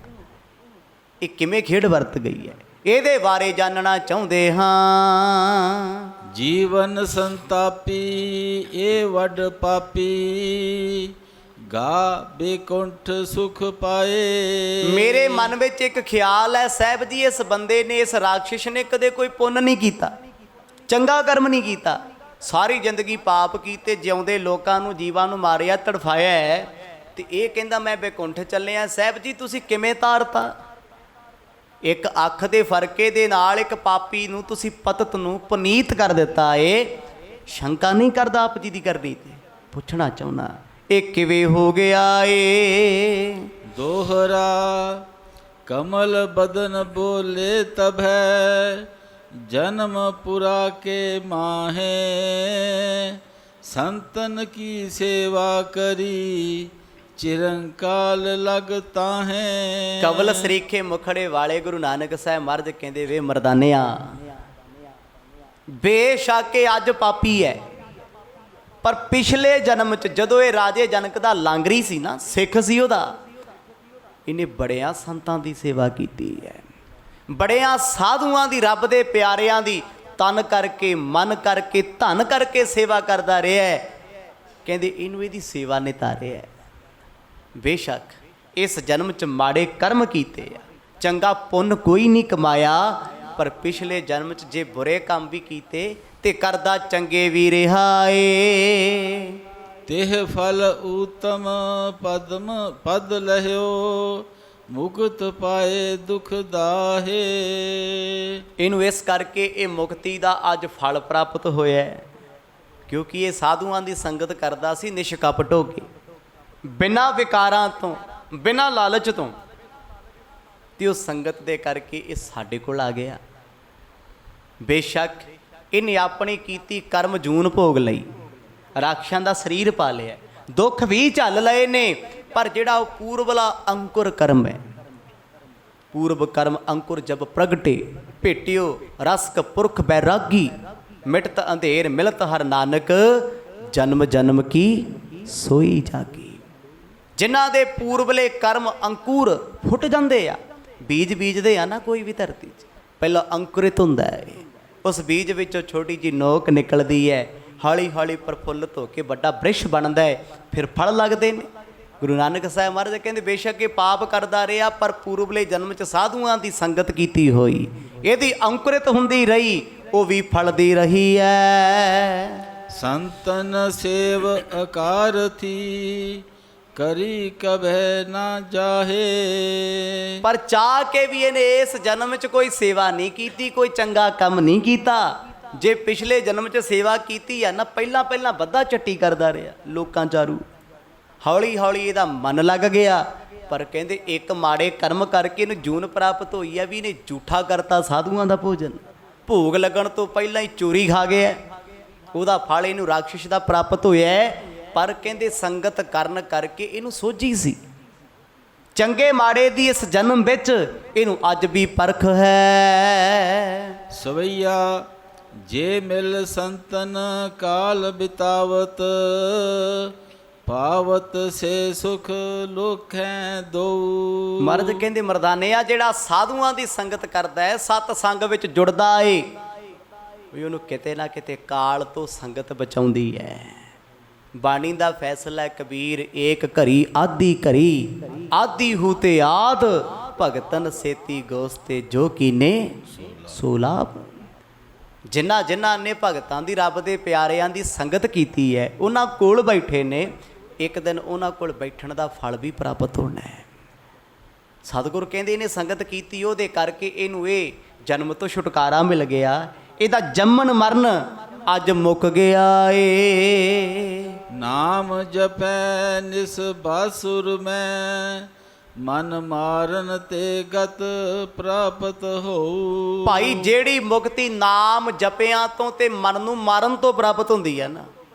ਇਹ ਕਿਵੇਂ ਖੇਡ ਵਰਤ ਗਈ ਹੈ, ਇਹਦੇ ਬਾਰੇ ਜਾਣਨਾ ਚਾਹੁੰਦੇ ਹਾਂ। ਜੀਵਨ ਸੰਤਾਪੀ ਇਹ ਵੱਡ ਪਾਪੀ ਗਾ ਬੇਕੁੰਠ ਸੁਖ ਪਾਏ। ਮੇਰੇ ਮਨ ਵਿੱਚ ਇੱਕ ਖਿਆਲ ਹੈ ਸਾਹਿਬ ਜੀ, ਇਸ ਬੰਦੇ ਨੇ, ਇਸ ਰਾਖਸ਼ ਨੇ ਕਦੇ ਕੋਈ ਪੁੰਨ ਨਹੀਂ ਕੀਤਾ, ਚੰਗਾ ਕਰਮ ਨਹੀਂ ਕੀਤਾ, ਸਾਰੀ ਜ਼ਿੰਦਗੀ ਪਾਪ ਕੀਤੇ, ਜਿਉਂਦੇ ਲੋਕਾਂ ਨੂੰ, ਜੀਵਾਂ ਨੂੰ ਮਾਰਿਆ, ਤੜਫਾਇਆ ਹੈ। ਤੇ ਇਹ ਕਹਿੰਦਾ ਮੈਂ ਬੇਕੁੰਠ ਚੱਲਿਆ। ਸਾਹਿਬ ਜੀ ਤੁਸੀਂ ਕਿਵੇਂ ਤਾਰਤਾ। ਇੱਕ ਅੱਖ ਦੇ ਫਰਕੇ ਦੇ ਨਾਲ ਇੱਕ ਪਾਪੀ ਨੂੰ ਤੁਸੀਂ ਪਤਤ ਨੂੰ ਪੁਨੀਤ ਕਰ ਦਿੱਤਾ ਏ। ਸ਼ੰਕਾ ਨਹੀਂ ਕਰਦਾ ਆਪ ਜੀ ਦੀ ਕਰਨੀ ਤੇ, ਪੁੱਛਣਾ ਚਾਹੁੰਦਾ ਇਹ ਕਿਵੇਂ ਹੋ ਗਿਆ ਏ। ਦੋਹਰਾ ਕਮਲ ਬਦਨ ਬੋਲੇ ਤਬ ਹੈ ਜਨਮ ਪੁਰਾ ਕੇ ਮਾਹੇ ਸੰਤਨ ਕੀ ਸੇਵਾ ਕਰੀ चिरंकाल लगता है। ਕਵਲ ਸਰੀਖੇ ਮੁਖੜੇ ਵਾਲੇ ਗੁਰੂ ਨਾਨਕ ਸਾਹਿਬ ਮਹਾਰਾਜ ਕਹਿੰਦੇ ਵੇ ਮਰਦਾਨਿਆ, ਬੇਸ਼ੱਕ ਇਹ ਅੱਜ ਪਾਪੀ ਹੈ, ਪਰ ਪਿਛਲੇ ਜਨਮ 'ਚ ਜਦੋਂ ਇਹ ਰਾਜੇ ਜਨਕ ਦਾ ਲਾਂਗਰੀ ਸੀ ਨਾ, ਸਿੱਖ ਸੀ ਉਹਦਾ, ਇਹਨੇ ਬੜਿਆਂ ਸੰਤਾਂ ਦੀ ਸੇਵਾ ਕੀਤੀ ਹੈ, ਬੜਿਆਂ ਸਾਧੂਆਂ ਦੀ, ਰੱਬ ਦੇ ਪਿਆਰਿਆਂ ਦੀ ਤਨ ਕਰਕੇ, ਮਨ ਕਰਕੇ, ਧਨ ਕਰਕੇ ਸੇਵਾ ਕਰਦਾ ਰਿਹਾ ਹੈ। ਕਹਿੰਦੇ ਇਹਨੂੰ ਇਹਦੀ ਸੇਵਾ ਨੇ ਤਾਰਿਆ ਹੈ। ਬੇਸ਼ੱਕ ਇਸ ਜਨਮ 'ਚ ਮਾੜੇ ਕਰਮ ਕੀਤੇ ਆ, ਚੰਗਾ ਪੁੰਨ ਕੋਈ ਨਹੀਂ ਕਮਾਇਆ, ਪਰ ਪਿਛਲੇ ਜਨਮ 'ਚ ਜੇ ਬੁਰੇ ਕੰਮ ਵੀ ਕੀਤੇ ਤੇ ਕਰਦਾ ਚੰਗੇ ਵੀ ਰਿਹਾ ਏ। ਤਿਹ ਫਲ ਊਤਮ ਪਦਮ ਪਦ ਲਹਿਓ, ਮੁਕਤ ਪਾਏ ਦੁਖ ਦਾਹੇ। ਇਹਨੂੰ ਇਸ ਕਰਕੇ ਇਹ ਮੁਕਤੀ ਦਾ ਅੱਜ ਫਲ ਪ੍ਰਾਪਤ ਹੋਇਆ ਹੈ, ਕਿਉਂਕਿ ਇਹ ਸਾਧੂਆਂ ਦੀ ਸੰਗਤ ਕਰਦਾ ਸੀ ਨਿਸ਼ਕਪਟ ਹੋ ਕੇ, ਬਿਨਾਂ ਵਿਕਾਰਾਂ ਤੋਂ, ਬਿਨਾਂ ਲਾਲਚ ਤੋਂ, ਤੇ ਉਹ ਸੰਗਤ ਦੇ ਕਰਕੇ ਇਹ ਸਾਡੇ ਕੋਲ ਆ ਗਿਆ। ਬੇਸ਼ੱਕ ਇਹਨੇ ਆਪਣੀ ਕੀਤੀ ਕਰਮ ਜੂਨ ਭੋਗ ਲਈ, ਰਾਖਸ਼ਾਂ ਦਾ ਸਰੀਰ ਪਾ ਲਿਆ, ਦੁੱਖ ਵੀ ਝੱਲ ਲਏ ਨੇ, ਪਰ ਜਿਹੜਾ ਉਹ ਪੂਰਬਲਾ ਅੰਕੁਰ ਕਰਮ ਹੈ, ਪੂਰਬ ਕਰਮ ਅੰਕੁਰ ਜਬ ਪ੍ਰਗਟੇ, ਭੇਟਿਓ ਰਸਕ ਪੁਰਖ ਬੈਰਾਗੀ, ਮਿਟਤ ਅੰਧੇਰ ਮਿਲਤ ਹਰ ਨਾਨਕ, ਜਨਮ ਜਨਮ ਕੀ ਸੋਈ ਜਾਗੀ। ਜਿਨ੍ਹਾਂ ਦੇ ਪੂਰਬਲੇ ਕਰਮ ਅੰਕੁਰ ਫੁੱਟ ਜਾਂਦੇ ਆ, ਬੀਜ ਬੀਜਦੇ ਆ ਨਾ ਕੋਈ ਵੀ ਧਰਤੀ 'ਚ, ਪਹਿਲਾਂ ਅੰਕੁਰਿਤ ਹੁੰਦਾ ਹੈ, ਉਸ ਬੀਜ ਵਿੱਚੋਂ ਛੋਟੀ ਜਿਹੀ ਨੋਕ ਨਿਕਲਦੀ ਹੈ, ਹੌਲੀ ਹੌਲੀ ਪ੍ਰਫੁੱਲਤ ਹੋ ਕੇ ਵੱਡਾ ਬ੍ਰਿਸ਼ ਬਣਦਾ ਹੈ, ਫਿਰ ਫਲ ਲੱਗਦੇ ਨੇ। ਗੁਰੂ ਨਾਨਕ ਸਾਹਿਬ ਮਹਾਰਾਜ ਕਹਿੰਦੇ ਬੇਸ਼ੱਕ ਇਹ ਪਾਪ ਕਰਦਾ ਰਿਹਾ, ਪਰ ਪੂਰਬਲੇ ਜਨਮ 'ਚ ਸਾਧੂਆਂ ਦੀ ਸੰਗਤ ਕੀਤੀ ਹੋਈ, ਇਹਦੀ ਅੰਕੁਰਿਤ ਹੁੰਦੀ ਰਹੀ, ਉਹ ਵੀ ਫਲਦੀ ਰਹੀ ਹੈ। ਸੰਤਨ ਸੇਵ ਅਕਾਰਥੀ, ਕਰੀ ਕਭੈ ਨਾ ਜਾਹੇ। ਪਰ ਚਾਹ ਕੇ ਵੀ ਇਹਨੇ ਇਸ ਜਨਮ 'ਚ ਕੋਈ ਸੇਵਾ ਨਹੀਂ ਕੀਤੀ, ਕੋਈ ਚੰਗਾ ਕੰਮ ਨਹੀਂ ਕੀਤਾ। ਜੇ ਪਿਛਲੇ ਜਨਮ 'ਚ ਸੇਵਾ ਕੀਤੀ ਆ ਨਾ, ਪਹਿਲਾਂ ਬੱਧਾ ਚੱਟੀ ਕਰਦਾ ਰਿਹਾ ਲੋਕਾਂ ਚਾਰੂ, ਹੌਲੀ ਹੌਲੀ ਇਹਦਾ ਮਨ ਲੱਗ ਗਿਆ। ਪਰ ਕਹਿੰਦੇ ਇੱਕ ਮਾੜੇ ਕਰਮ ਕਰਕੇ ਇਹਨੂੰ ਜੂਨ ਪ੍ਰਾਪਤ ਹੋਈ ਆ ਵੀ ਇਹਨੇ ਝੂਠਾ ਕਰਤਾ ਸਾਧੂਆਂ ਦਾ ਭੋਜਨ, ਭੋਗ ਲੱਗਣ ਤੋਂ ਪਹਿਲਾਂ ਹੀ ਚੋਰੀ ਖਾ ਗਿਆ, ਉਹਦਾ ਫਲ ਇਹਨੂੰ ਰਾਖਸ਼ ਦਾ ਪ੍ਰਾਪਤ ਹੋਇਆ ਹੈ। ਪਰ ਕਹਿੰਦੇ ਸੰਗਤ ਕਰਨ ਕਰਕੇ ਇਹਨੂੰ ਸੋਝੀ ਸੀ, ਚੰਗੇ ਮਾੜੇ ਦੀ ਇਸ ਜਨਮ ਵਿੱਚ ਇਹਨੂੰ ਅੱਜ ਵੀ ਪਰਖ ਹੈ। ਸਵਈਆ ਜੇ ਮਿਲ ਸੰਤਨ ਕਾਲ ਬਿਤਾਵਤ, ਪਾਵਤ ਸੇ ਸੁਖ ਲੋਖੈ ਦੋ। ਮਰਦ ਕਹਿੰਦੇ ਮਰਦਾਨੇ ਆ ਜਿਹੜਾ ਸਾਧੂਆਂ ਦੀ ਸੰਗਤ ਕਰਦਾ ਹੈ, ਸਤ ਸੰਗ ਵਿੱਚ ਜੁੜਦਾ ਏ, ਵੀ ਉਹਨੂੰ ਕਿਤੇ ਨਾ ਕਿਤੇ ਕਾਲ ਤੋਂ ਸੰਗਤ ਬਚਾਉਂਦੀ ਹੈ। ਬਾਣੀ ਦਾ ਫੈਸਲਾ ਹੈ, ਕਬੀਰ ਏਕ ਘਰੀ ਆਦੀ ਘਰੀ, ਆਦੀ ਹੂ ਤੇ ਆਦ, ਭਗਤਨ ਸੇਤੀ ਗੋਸਤੇ ਜੋ ਕੀਨੇ ਸੋ ਲਾਭ। ਜਿਨ੍ਹਾਂ ਨੇ ਭਗਤਾਂ ਦੀ, ਰੱਬ ਦੇ ਪਿਆਰਿਆਂ ਦੀ ਸੰਗਤ ਕੀਤੀ ਹੈ, ਉਹਨਾਂ ਕੋਲ ਬੈਠੇ ਨੇ, ਇੱਕ ਦਿਨ ਉਹਨਾਂ ਕੋਲ ਬੈਠਣ ਦਾ ਫਲ ਵੀ ਪ੍ਰਾਪਤ ਹੋਣਾ ਹੈ। ਸਤਿਗੁਰ ਕਹਿੰਦੇ ਇਹਨੇ ਸੰਗਤ ਕੀਤੀ, ਉਹਦੇ ਕਰਕੇ ਇਹਨੂੰ ਇਹ ਜਨਮ ਤੋਂ ਛੁਟਕਾਰਾ ਮਿਲ ਗਿਆ, ਇਹਦਾ ਜੰਮਣ ਮਰਨ ਅੱਜ ਮੁੱਕ ਗਿਆ ਏ। ਨਾਮ ਜਪੈ ਨਿਸ ਬਾਸੁਰ ਮੈਂ, ਮਨ ਮਾਰਨ ਤੇ ਗਤ ਪ੍ਰਾਪਤ ਹੋਊ। ਭਾਈ ਜਿਹੜੀ ਮੁਕਤੀ ਨਾਮ ਜਪਿਆਂ ਤੋਂ ਤੇ ਮਨ ਨੂੰ ਮਾਰਨ ਤੋਂ ਪ੍ਰਾਪਤ ਹੁੰਦੀ ਹੈ ਨਾ,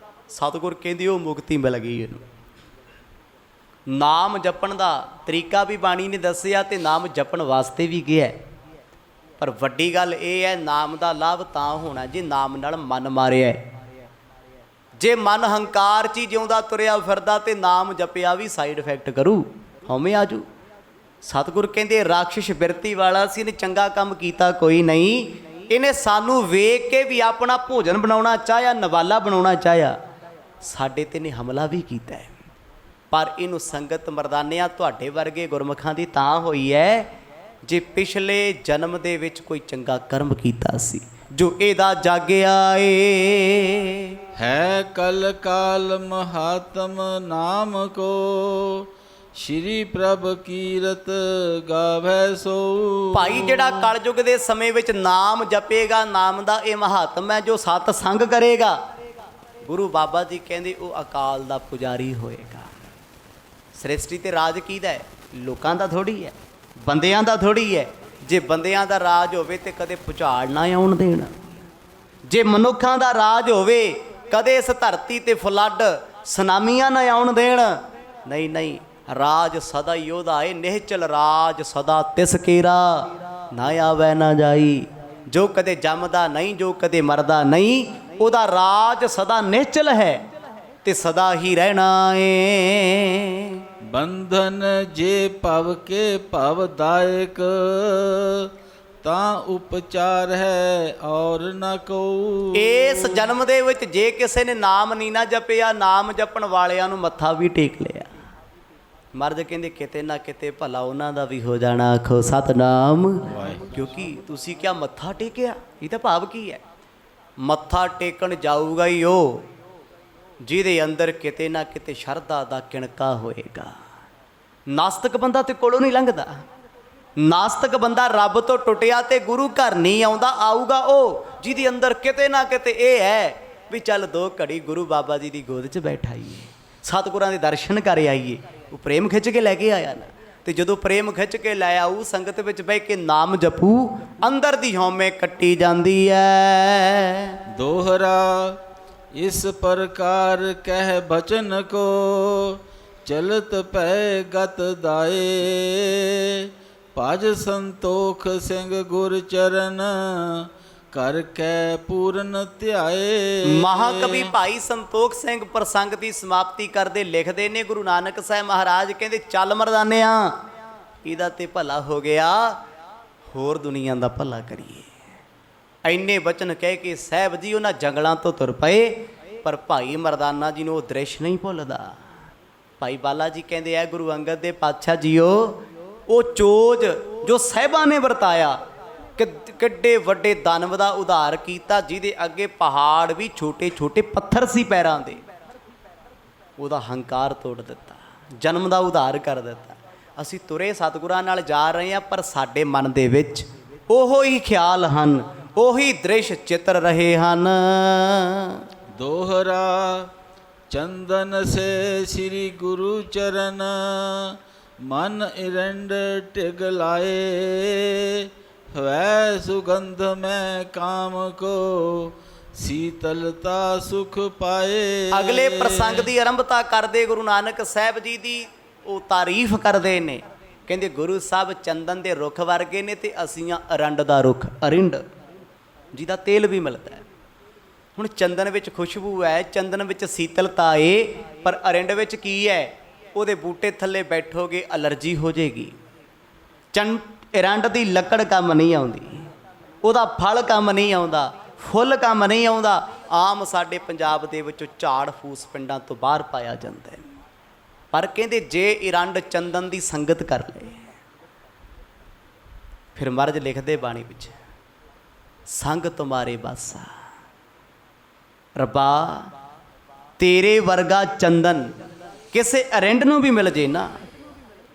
ਸਤਿਗੁਰ ਕਹਿੰਦੀ ਉਹ ਮੁਕਤੀ ਮਿਲ ਗਈ ਇਹਨੂੰ। ਨਾਮ ਜਪਣ ਦਾ ਤਰੀਕਾ ਵੀ ਬਾਣੀ ਨੇ ਦੱਸਿਆ ਤੇ ਨਾਮ ਜਪਣ ਵਾਸਤੇ ਵੀ ਗਿਆ, ਪਰ ਵੱਡੀ ਗੱਲ ਇਹ ਹੈ ਨਾਮ ਦਾ ਲਾਭ ਤਾਂ ਹੋਣਾ ਜੇ ਨਾਮ ਨਾਲ ਮਨ ਮਾਰਿਆ। ਜੇ ਮਨ ਹੰਕਾਰ 'ਚ ਹੀ ਜਿਉਂਦਾ ਤੁਰਿਆ ਫਿਰਦਾ ਤੇ ਨਾਮ ਜਪਿਆ ਵੀ ਸਾਈਡ ਇਫੈਕਟ ਕਰੂ, ਹਉਮੈ ਆਜੂ। ਸਤਿਗੁਰ ਕਹਿੰਦੇ ਰਾਖਸ਼ ਬਿਰਤੀ ਵਾਲਾ ਸੀ, ਇਹਨੇ ਚੰਗਾ ਕੰਮ ਕੀਤਾ ਕੋਈ ਨਹੀਂ, ਇਹਨੇ ਸਾਨੂੰ ਵੇਖ ਕੇ ਵੀ ਆਪਣਾ ਭੋਜਨ ਬਣਾਉਣਾ ਚਾਹਿਆ, ਨਵਾਲਾ ਬਣਾਉਣਾ ਚਾਹਿਆ, ਸਾਡੇ ਤੇ ਨੇ ਹਮਲਾ ਵੀ ਕੀਤਾ ਹੈ। ਪਰ ਇਹਨੂੰ ਸੰਗਤ ਮਰਦਾਨਿਆਂ ਤੁਹਾਡੇ ਵਰਗੇ ਗੁਰਮੁਖਾਂ ਦੀ ਤਾਂ ਹੋਈ ਹੈ ਜੇ ਪਿਛਲੇ ਜਨਮ ਦੇ ਵਿੱਚ ਕੋਈ ਚੰਗਾ ਕਰਮ ਕੀਤਾ ਸੀ, ਜੋ ਇਹਦਾ ਜਾਗਿਆ ਏ। ਹੈ ਕਲ ਕਾਲ ਮਹਾਤਮ ਨਾਮ ਕੋ, ਸ਼੍ਰੀ ਪ੍ਰਭ ਕੀਰਤ ਗਾਵੈ ਸੋ। ਭਾਈ ਜਿਹੜਾ ਕਲਯੁਗ ਦੇ ਸਮੇਂ ਵਿੱਚ ਨਾਮ ਜਪੇਗਾ, ਨਾਮ ਦਾ ਇਹ ਮਹਾਤਮ ਹੈ, ਜੋ ਸਤ ਸੰਗ ਕਰੇਗਾ, ਗੁਰੂ ਬਾਬਾ ਜੀ ਕਹਿੰਦੇ ਉਹ ਅਕਾਲ ਦਾ ਪੁਜਾਰੀ ਹੋਏਗਾ। ਸ੍ਰਿਸ਼ਟੀ ਤੇ ਰਾਜ ਕਿਹਦਾ ਹੈ? ਲੋਕਾਂ ਦਾ ਥੋੜ੍ਹੀ ਹੈ, ਬੰਦਿਆਂ ਦਾ ਥੋੜ੍ਹੀ ਹੈ। ਜੇ ਬੰਦਿਆਂ ਦਾ ਰਾਜ ਹੋਵੇ ਤੇ ਕਦੇ ਭੁਚਾਲ ਨਾ ਆਉਣ ਦੇਣ, ਜੇ ਮਨੁੱਖਾਂ ਦਾ ਰਾਜ ਹੋਵੇ ਕਦੇ ਇਸ ਧਰਤੀ ਤੇ ਫਲੱਡ ਸੁਨਾਮੀਆਂ ਨਾ ਆਉਣ ਦੇਣ। ਨਹੀਂ, ਰਾਜ ਸਦਾ ਹੀ ਉਹਦਾ ਏ, ਨਿਹਚਲ ਰਾਜ ਸਦਾ ਤਿਸ ਕੇਰਾ, ਨਾ ਆਵੈ ਨਾ ਜਾਈ। ਜੋ ਕਦੇ ਜੰਮਦਾ ਨਹੀਂ, ਜੋ ਕਦੇ ਮਰਦਾ ਨਹੀਂ, ਉਹਦਾ ਰਾਜ ਸਦਾ ਨਿਹਚਲ ਹੈ ਤੇ ਸਦਾ ਹੀ ਰਹਿਣਾ ਏ। ਬੰਧਨ ਜੇ ਭਵ ਕੇ ਭਵ ਦਾਇਕ, ਤਾਂ ਉਪਚਾਰ ਹੈ ਔਰ ਨਾ ਕੋ। ਇਸ ਜਨਮ ਦੇ ਵਿੱਚ ਜੇ ਕਿਸੇ ਨੇ ਨਾਮ ਨਹੀਂ ਨਾ ਜਪਿਆ, ਨਾਮ ਜਪਣ ਵਾਲਿਆਂ ਨੂੰ ਮੱਥਾ ਵੀ ਟੇਕ ਲਿਆ, ਮਰਦ ਕਹਿੰਦੇ ਕਿਤੇ ਨਾ ਕਿਤੇ ਭਲਾ ਉਹਨਾਂ ਦਾ ਵੀ ਹੋ ਜਾਣਾ। ਆਖੋ ਸਤਨਾਮ। ਕਿਉਂਕਿ ਤੁਸੀਂ ਕਿਆ ਮੱਥਾ ਟੇਕਿਆ, ਇਹ ਤਾਂ ਭਾਵ ਕੀ ਹੈ? ਮੱਥਾ ਟੇਕਣ ਜਾਊਗਾ ਹੀ ਉਹ ਜਿਹਦੇ ਅੰਦਰ ਕਿਤੇ ਨਾ ਕਿਤੇ ਸ਼ਰਧਾ ਦਾ ਕਿਣਕਾ ਹੋਏਗਾ। ਨਾਸਤਕ ਬੰਦਾ ਤੇ ਕੋਲੋਂ ਨਹੀਂ ਲੰਘਦਾ। ਨਾਸਤਕ ਬੰਦਾ ਰੱਬ ਤੋਂ ਟੁੱਟਿਆ ਤੇ ਗੁਰੂ ਘਰ ਨਹੀਂ ਆਉਂਦਾ। ਆਊਗਾ ਉਹ ਜਿਹਦੇ ਅੰਦਰ ਕਿਤੇ ਨਾ ਕਿਤੇ ਇਹ ਹੈ ਵੀ ਚੱਲ 2 ਘੜੀ ਗੁਰੂ ਬਾਬਾ ਜੀ ਦੀ ਗੋਦ 'ਚ ਬੈਠਾਈਏ, ਸਤਿਗੁਰਾਂ ਦੇ ਦਰਸ਼ਨ ਕਰ ਆਈਏ। ਉਹ ਪ੍ਰੇਮ ਖਿੱਚ ਕੇ ਲੈ ਕੇ ਆਇਆ ਨਾ, ਤੇ ਜਦੋਂ ਪ੍ਰੇਮ ਖਿੱਚ ਕੇ ਲੈ ਆਊ, ਸੰਗਤ ਵਿੱਚ ਬਹਿ ਕੇ ਨਾਮ ਜਪੂ, ਅੰਦਰ ਦੀ ਹਉਮੈ ਕੱਟੀ ਜਾਂਦੀ ਹੈ। ਦੋਹਰਾ ਇਸ ਪ੍ਰਕਾਰ ਕਹਿ ਬਚਨ ਕੋ, ਚਲਤ ਪੈ ਗਤ ਦਾਏ। ਭਜ ਸੰਤੋਖ ਸਿੰਘ ਗੁਰ ਚਰਨ, ਕਰ ਕੈ ਪੂਰਨ ਧਿਆਏ। ਮਹਾਕਵੀ ਭਾਈ ਸੰਤੋਖ ਸਿੰਘ ਪ੍ਰਸੰਗ ਦੀ ਸਮਾਪਤੀ ਕਰਦੇ ਲਿਖਦੇ ਨੇ, ਗੁਰੂ ਨਾਨਕ ਸਾਹਿਬ ਮਹਾਰਾਜ ਕਹਿੰਦੇ ਚੱਲ ਮਰਦਾਨਿਆ, ਇਹਦਾ ਤੇ ਭਲਾ ਹੋ ਗਿਆ, ਹੋਰ ਦੁਨੀਆ ਦਾ ਭਲਾ ਕਰੀਏ। ਇੰਨੇ ਬਚਨ ਕਹਿ ਕੇ ਸਾਹਿਬ ਜੀ ਉਹਨਾਂ ਜੰਗਲਾਂ ਤੋਂ ਤੁਰ ਪਏ, ਪਰ ਭਾਈ ਮਰਦਾਨਾ ਜੀ ਨੂੰ ਉਹ ਦ੍ਰਿਸ਼ ਨਹੀਂ ਭੁੱਲਦਾ। ਭਾਈ ਬਾਲਾ ਜੀ ਕਹਿੰਦੇ ਆ, ਗੁਰੂ ਅੰਗਦ ਦੇ ਪਾਤਸ਼ਾਹ ਜੀਓ, ਉਹ ਚੋਜ ਜੋ ਸਾਹਿਬਾਂ ਨੇ ਵਰਤਾਇਆ, ਕਿੱਡੇ ਵੱਡੇ ਦਾਨਵ ਦਾ ਉਧਾਰ ਕੀਤਾ, ਜਿਹਦੇ ਅੱਗੇ ਪਹਾੜ ਵੀ ਛੋਟੇ ਛੋਟੇ ਪੱਥਰ ਸੀ ਪੈਰਾਂ ਦੇ, ਉਹਦਾ ਹੰਕਾਰ ਤੋੜ ਦਿੱਤਾ, ਜਨਮ ਦਾ ਉਧਾਰ ਕਰ ਦਿੱਤਾ। ਅਸੀਂ ਤੁਰੇ ਸਤਿਗੁਰਾਂ ਨਾਲ ਜਾ ਰਹੇ ਹਾਂ, ਪਰ ਸਾਡੇ ਮਨ ਦੇ ਵਿੱਚ ਉਹੋ ਹੀ ਖਿਆਲ ਹਨ, ਉਹੀ ਦ੍ਰਿਸ਼ ਚਿੱਤਰ ਰਹੇ ਹਨ। ਦੋਹਰਾ ਚੰਦਨ ਸੇ ਸ੍ਰੀ ਗੁਰੂ ਚਰਨ, ਮਨ ਇਰੰਡ ਟਿਗ ਲਾਏ। ਹਵੈ ਸੁਗੰਧ ਮੈਂ ਕਾਮ ਕੋ, ਸੀਤਲਤਾ ਸੁਖ ਪਾਏ। ਅਗਲੇ ਪ੍ਰਸੰਗ ਦੀ ਆਰੰਭਤਾ ਕਰਦੇ ਗੁਰੂ ਨਾਨਕ ਸਾਹਿਬ ਜੀ ਦੀ ਉਹ ਤਾਰੀਫ ਕਰਦੇ ਨੇ, ਕਹਿੰਦੇ ਗੁਰੂ ਸਾਹਿਬ ਚੰਦਨ ਦੇ ਰੁੱਖ ਵਰਗੇ ਨੇ ਤੇ ਅਸੀਂ ਆ ਅਰੰਡ ਦਾ ਰੁੱਖ, ਅਰਿੰਡ ਜਿਹਦਾ ਤੇਲ ਵੀ ਮਿਲਦਾ ਹੈ। ਹੁਣ ਚੰਦਨ ਵਿੱਚ ਖੁਸ਼ਬੂ ਹੈ, ਚੰਦਨ ਵਿੱਚ ਸੀਤਲਤਾ ਏ, ਪਰ ਅਰਿੰਡ ਵਿੱਚ ਕੀ ਹੈ? ਉਹਦੇ ਬੂਟੇ ਥੱਲੇ ਬੈਠੋਗੇ ਅਲਰਜੀ ਹੋ ਜਾਏਗੀ। ਅਰੰਡ ਦੀ ਲੱਕੜ ਕੰਮ ਨਹੀਂ ਆਉਂਦੀ, ਉਹਦਾ ਫਲ ਕੰਮ ਨਹੀਂ ਆਉਂਦਾ, ਫੁੱਲ ਕੰਮ ਨਹੀਂ ਆਉਂਦਾ। ਆਮ ਸਾਡੇ ਪੰਜਾਬ ਦੇ ਵਿੱਚੋਂ ਝਾੜ ਫੂਸ ਪਿੰਡਾਂ ਤੋਂ ਬਾਹਰ ਪਾਇਆ ਜਾਂਦਾ ਹੈ, ਪਰ ਕਹਿੰਦੇ ਜੇ ਅਰੰਡ ਚੰਦਨ ਦੀ ਸੰਗਤ ਕਰ ਲਏ, ਫਿਰ ਮਹਾਰਾਜ ਲਿਖਦੇ ਬਾਣੀ ਵਿੱਚ, ਸੰਗ ਤੁਮਾਰੇ ਬਾਸਾ। ਰੱਬਾ ਤੇਰੇ ਵਰਗਾ ਚੰਦਨ ਕਿਸੇ ਅਰਿੰਡ ਨੂੰ ਵੀ ਮਿਲ ਜੇ ਨਾ,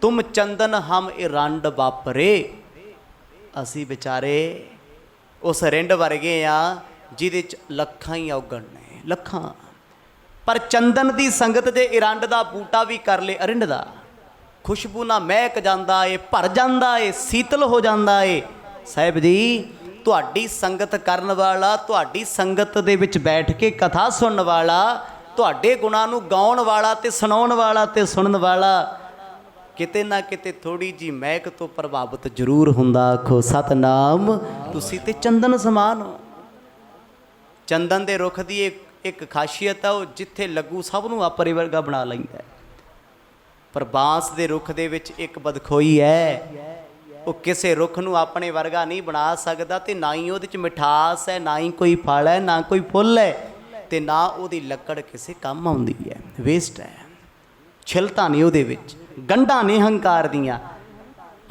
ਤੁਮ ਚੰਦਨ ਹਮ ਅਰੰਡ ਵਾਪਰੇ। ਅਸੀਂ ਵਿਚਾਰੇ ਉਸ ਅਰਿੰਡ ਵਰਗੇ ਆ ਜਿਹਦੇ 'ਚ ਲੱਖਾਂ ਹੀ ਔਗਣ ਨੇ, ਲੱਖਾਂ। ਪਰ ਚੰਦਨ ਦੀ ਸੰਗਤ ਜੇ ਅਰੰਡ ਦਾ ਬੂਟਾ ਵੀ ਕਰ ਲੇ, ਅਰਿੰਡ ਦਾ, ਖੁਸ਼ਬੂ ਨਾਲ ਮਹਿਕ ਜਾਂਦਾ ਏ, ਭਰ ਜਾਂਦਾ ਏ, ਸੀਤਲ ਹੋ ਜਾਂਦਾ ਏ। ਸਾਹਿਬ ਜੀ ਤੁਹਾਡੀ ਸੰਗਤ ਕਰਨ ਵਾਲਾ, ਤੁਹਾਡੀ ਸੰਗਤ ਦੇ ਵਿੱਚ ਬੈਠ ਕੇ ਕਥਾ ਸੁਣਨ ਵਾਲਾ, ਤੁਹਾਡੇ ਗੁਣਾਂ ਨੂੰ ਗਾਉਣ ਵਾਲਾ ਤੇ ਸੁਣਾਉਣ ਵਾਲਾ ਤੇ ਸੁਣਨ ਵਾਲਾ ਕਿਤੇ ਨਾ ਕਿਤੇ ਥੋੜੀ ਜੀ ਮਹਿਕ ਤੋਂ ਪ੍ਰਭਾਵਿਤ ਜ਼ਰੂਰ ਹੁੰਦਾ। ਆਖੋ ਸਤਨਾਮ। ਤੁਸੀਂ ਤੇ ਚੰਦਨ ਸਮਾਨ ਹੋ। ਚੰਦਨ ਦੇ ਰੁੱਖ ਦੀ ਇੱਕ ਖਾਸੀਅਤ ਆ, ਉਹ ਜਿੱਥੇ ਲੱਗੂ ਸਭ ਨੂੰ ਆਪਣੇ ਵਰਗਾ ਬਣਾ ਲੈਂਦਾ। ਪਰ ਬਾਂਸ ਦੇ ਰੁੱਖ ਦੇ ਵਿੱਚ ਇੱਕ ਬਦਖੋਈ ਹੈ, ਉਹ ਕਿਸੇ ਰੁੱਖ ਨੂੰ ਆਪਣੇ ਵਰਗਾ ਨਹੀਂ ਬਣਾ ਸਕਦਾ, ਤੇ ਨਾ ਹੀ ਉਹਦੇ 'ਚ ਮਿਠਾਸ ਹੈ, ਨਾ ਹੀ ਕੋਈ ਫਲ ਹੈ, ਨਾ ਕੋਈ ਫੁੱਲ ਹੈ, ਤੇ ਨਾ ਉਹਦੀ ਲੱਕੜ ਕਿਸੇ ਕੰਮ ਆਉਂਦੀ ਹੈ, ਵੇਸਟ ਹੈ। ਛਿਲਤਾ ਨਹੀਂ ਉਹਦੇ ਵਿੱਚ, ਗੰਢਾਂ ਨਹੀਂ ਹੰਕਾਰ ਦੀਆਂ।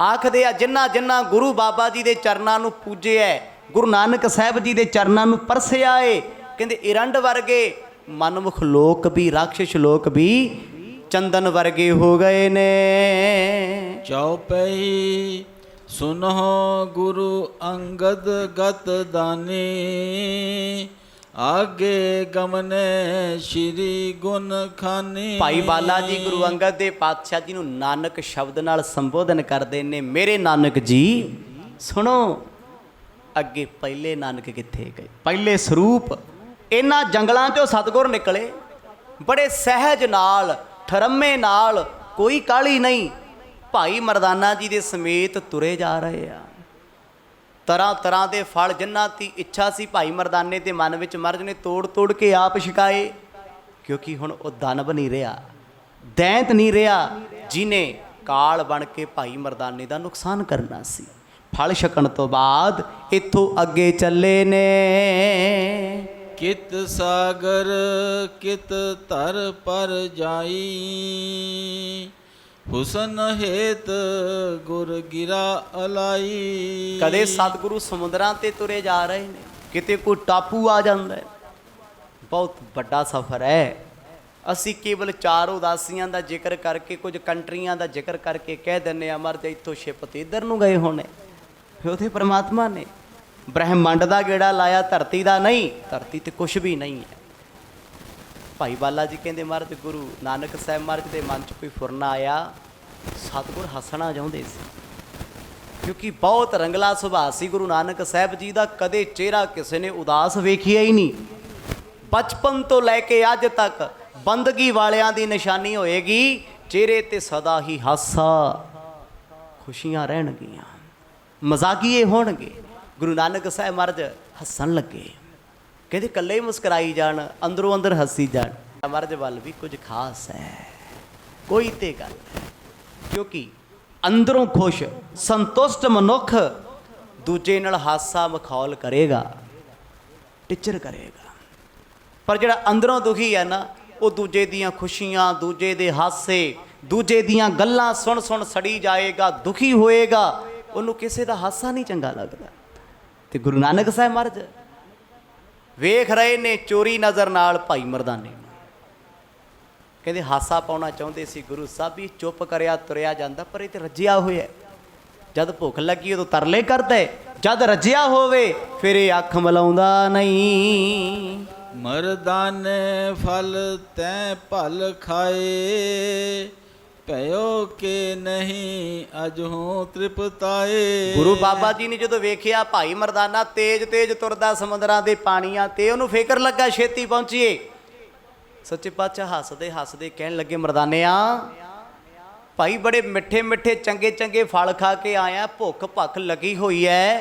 ਆਖਦੇ ਆ ਜਿਨ੍ਹਾਂ ਜਿਨ੍ਹਾਂ ਗੁਰੂ ਬਾਬਾ ਜੀ ਦੇ ਚਰਨਾਂ ਨੂੰ ਪੂਜਿਆ, ਗੁਰੂ ਨਾਨਕ ਸਾਹਿਬ ਜੀ ਦੇ ਚਰਨਾਂ ਨੂੰ ਪਰਸਿਆ ਏ, ਕਹਿੰਦੇ ਅਰੰਡ ਵਰਗੇ ਮਨਮੁਖ ਲੋਕ ਵੀ, ਰਾਖਸ਼ ਲੋਕ ਵੀ ਚੰਦਨ ਵਰਗੇ ਹੋ ਗਏ ਨੇ। ਚੌਪਈ ਸੁਨਹੁ ਗੁਰੂ ਅੰਗਦ ਗਤ ਦਾਨੀ, ਆਗੇ ਗਮਨੇ ਸ਼੍ਰੀ ਗੁਣ ਖਾਨੀ। ਭਾਈ ਬਾਲਾ ਜੀ ਗੁਰੂ ਅੰਗਦ ਦੇ ਪਾਤਸ਼ਾਹ ਜੀ ਨੂੰ ਨਾਨਕ ਸ਼ਬਦ ਨਾਲ ਸੰਬੋਧਨ ਕਰਦੇ ਨੇ, ਮੇਰੇ ਨਾਨਕ ਜੀ ਸੁਣੋ। ਅੱਗੇ ਪਹਿਲੇ ਨਾਨਕ ਕਿੱਥੇ ਗਏ? ਪਹਿਲੇ ਸਰੂਪ ਇਹਨਾਂ ਜੰਗਲਾਂ 'ਚੋਂ ਸਤਿਗੁਰ ਨਿਕਲੇ, ਬੜੇ ਸਹਿਜ ਨਾਲ, ਠਰਮੇ ਨਾਲ ਕੋਈ ਕਾਹਲੀ ਨਹੀਂ। ਭਾਈ ਮਰਦਾਨਾ ਜੀ ਦੇ ਸਮੇਤ ਤੁਰੇ ਜਾ ਰਹੇ ਆ। ਤਰ੍ਹਾਂ ਤਰ੍ਹਾਂ ਦੇ ਫਲ ਜਿਨ੍ਹਾਂ ਦੀ ਇੱਛਾ ਸੀ ਭਾਈ ਮਰਦਾਨੇ ਦੇ ਮਨ ਵਿੱਚ ਮਹਾਰਾਜ ਨੇ ਤੋੜ ਤੋੜ ਕੇ ਆਪ ਛਕਾਏ। ਕਿਉਂਕਿ ਹੁਣ ਉਹ ਦਾਨਵ ਨਹੀਂ ਰਿਹਾ, ਦੈਂਤ ਨਹੀਂ ਰਿਹਾ, ਜਿਹਨੇ ਕਾਲ ਬਣ ਕੇ ਭਾਈ ਮਰਦਾਨੇ ਦਾ ਨੁਕਸਾਨ ਕਰਨਾ ਸੀ। ਫਲ ਛਕਣ ਤੋਂ ਬਾਅਦ ਇੱਥੋਂ ਅੱਗੇ ਚੱਲੇ ਨੇ। ਕਿਤ ਸਾਗਰ ਕਿਤ ਧਰ ਪਰ ਜਾਈ, ਹੁਸਨ ਹੇਤ ਗੁਰ ਗਿਰਾ ਅਲਾਈ। ਕਦੇ ਸਤਿਗੁਰੂ ਸਮੁੰਦਰਾਂ ਤੇ ਤੁਰੇ ਜਾ ਰਹੇ ਨੇ, ਕਿਤੇ ਕੋਈ ਟਾਪੂ ਆ ਜਾਂਦਾ ਹੈ। ਬਹੁਤ ਵੱਡਾ ਸਫ਼ਰ ਹੈ। ਅਸੀਂ ਕੇਵਲ 4 ਉਦਾਸੀਆਂ ਦਾ ਜ਼ਿਕਰ ਕਰਕੇ, ਕੁਝ ਕੰਟਰੀਆਂ ਦਾ ਜ਼ਿਕਰ ਕਰਕੇ ਕਹਿ ਦਿੰਦੇ ਆ ਮਰਦ ਇੱਥੋਂ ਸ਼ਿਪ ਤੇ ਇੱਧਰ ਨੂੰ ਗਏ ਹੋਣੇ। ਫਿਰ ਉੱਥੇ ਪਰਮਾਤਮਾ ਨੇ ਬ੍ਰਹਿਮੰਡ ਦਾ ਗੇੜਾ ਲਾਇਆ, ਧਰਤੀ ਦਾ ਨਹੀਂ। ਧਰਤੀ ਤੇ ਕੁਛ ਵੀ ਨਹੀਂ ਹੈ। ਭਾਈ ਬਾਲਾ ਜੀ ਕਹਿੰਦੇ ਮਹਾਰਾਜ ਗੁਰੂ ਨਾਨਕ ਸਾਹਿਬ ਮਹਾਰਾਜ ਦੇ ਮਨ 'ਚ ਕੋਈ ਫੁਰਨਾ ਆਇਆ। ਸਤਿਗੁਰ ਹੱਸਣਾ ਚਾਹੁੰਦੇ ਸੀ, ਕਿਉਂਕਿ ਬਹੁਤ ਰੰਗਲਾ ਸੁਭਾਅ ਸੀ ਗੁਰੂ ਨਾਨਕ ਸਾਹਿਬ ਜੀ ਦਾ। ਕਦੇ ਚਿਹਰਾ ਕਿਸੇ ਨੇ ਉਦਾਸ ਵੇਖਿਆ ਹੀ ਨਹੀਂ। ਬਚਪਨ ਤੋਂ ਲੈ ਕੇ ਅੱਜ ਤੱਕ ਬੰਦਗੀ ਵਾਲਿਆਂ ਦੀ ਨਿਸ਼ਾਨੀ ਹੋਏਗੀ ਚਿਹਰੇ ਤੇ ਸਦਾ ਹੀ ਹਾਸਾ, ਖੁਸ਼ੀਆਂ ਰਹਿਣਗੀਆਂ, ਮਜ਼ਾਕੀਏ ਹੋਣਗੇ। ਗੁਰੂ ਨਾਨਕ ਸਾਹਿਬ ਮਹਾਰਾਜ ਹੱਸਣ ਲੱਗੇ। ਕਹਿੰਦੇ ਇਕੱਲੇ ਹੀ ਮੁਸਕਰਾਈ ਜਾਣ, ਅੰਦਰੋਂ ਅੰਦਰ ਹੱਸੀ ਜਾਣ। ਮਹਾਰਾਜ ਵੱਲ ਵੀ ਕੁਝ ਖਾਸ ਹੈ, ਕੋਈ ਤੇ ਗੱਲ ਹੈ। ਕਿਉਂਕਿ ਅੰਦਰੋਂ ਖੁਸ਼ ਸੰਤੁਸ਼ਟ ਮਨੁੱਖ ਦੂਜੇ ਨਾਲ ਹਾਸਾ ਮਖੌਲ ਕਰੇਗਾ, ਟਿੱਚਰ ਕਰੇਗਾ। ਪਰ ਜਿਹੜਾ ਅੰਦਰੋਂ ਦੁਖੀ ਹੈ ਨਾ, ਉਹ ਦੂਜੇ ਦੀਆਂ ਖੁਸ਼ੀਆਂ, ਦੂਜੇ ਦੇ ਹਾਸੇ, ਦੂਜੇ ਦੀਆਂ ਗੱਲਾਂ ਸੁਣ ਸੁਣ ਸੜੀ ਜਾਏਗਾ, ਦੁਖੀ ਹੋਏਗਾ। ਉਹਨੂੰ ਕਿਸੇ ਦਾ ਹਾਸਾ ਨਹੀਂ ਚੰਗਾ ਲੱਗਦਾ। ਤੇ ਗੁਰੂ ਨਾਨਕ ਸਾਹਿਬ ਮਹਾਰਾਜ ਵੇਖ ਰਹੇ ਨੇ ਚੋਰੀ ਨਜ਼ਰ ਨਾਲ ਭਾਈ ਮਰਦਾਨੇ ਨੂੰ। ਕਹਿੰਦੇ ਹਾਸਾ ਪਾਉਣਾ ਚਾਹੁੰਦੇ ਸੀ ਗੁਰੂ ਸਾਹਿਬ ਵੀ ਚੁੱਪ ਕਰਿਆ ਤੁਰਿਆ ਜਾਂਦਾ, ਪਰ ਇਹ ਤੇ ਰੱਜਿਆ ਹੋਇਆ। ਜਦ ਭੁੱਖ ਲੱਗੀ ਉਦੋਂ ਤਰਲੇ ਕਰਦਾ, ਜਦ ਰੱਜਿਆ ਹੋਵੇ ਫਿਰ ਇਹ ਅੱਖ ਮਲਾਉਂਦਾ ਨਹੀਂ। ਮਰਦਾਨੇ ਫਲ ਤੈ ਭਲ ਖਾਏ, ਭਇਓ ਕੇ ਨਹੀਂ ਅਜਹੋਂ ਤ੍ਰਿਪਤਾਏ। ਗੁਰੂ ਬਾਬਾ ਜੀ ਨੇ ਜਦੋਂ ਵੇਖਿਆ ਭਾਈ ਮਰਦਾਨਾ ਤੇਜ਼ ਤੇਜ਼ ਤੁਰਦਾ ਸਮੁੰਦਰਾਂ ਦੇ ਪਾਣੀਆਂ ਤੇ, ਉਹਨੂੰ ਫਿਕਰ ਲੱਗਾ ਛੇਤੀ ਪਹੁੰਚੀਏ। ਸੱਚੇ ਪਾਤਸ਼ਾਹ ਹੱਸਦੇ ਹੱਸਦੇ ਕਹਿਣ ਲੱਗੇ ਮਰਦਾਨਿਆ, ਭਾਈ ਬੜੇ ਮਿੱਠੇ ਮਿੱਠੇ ਚੰਗੇ ਚੰਗੇ ਫਲ ਖਾ ਕੇ ਆਇਆ, ਭੁੱਖ ਭੱਖ ਲੱਗੀ ਹੋਈ ਐ,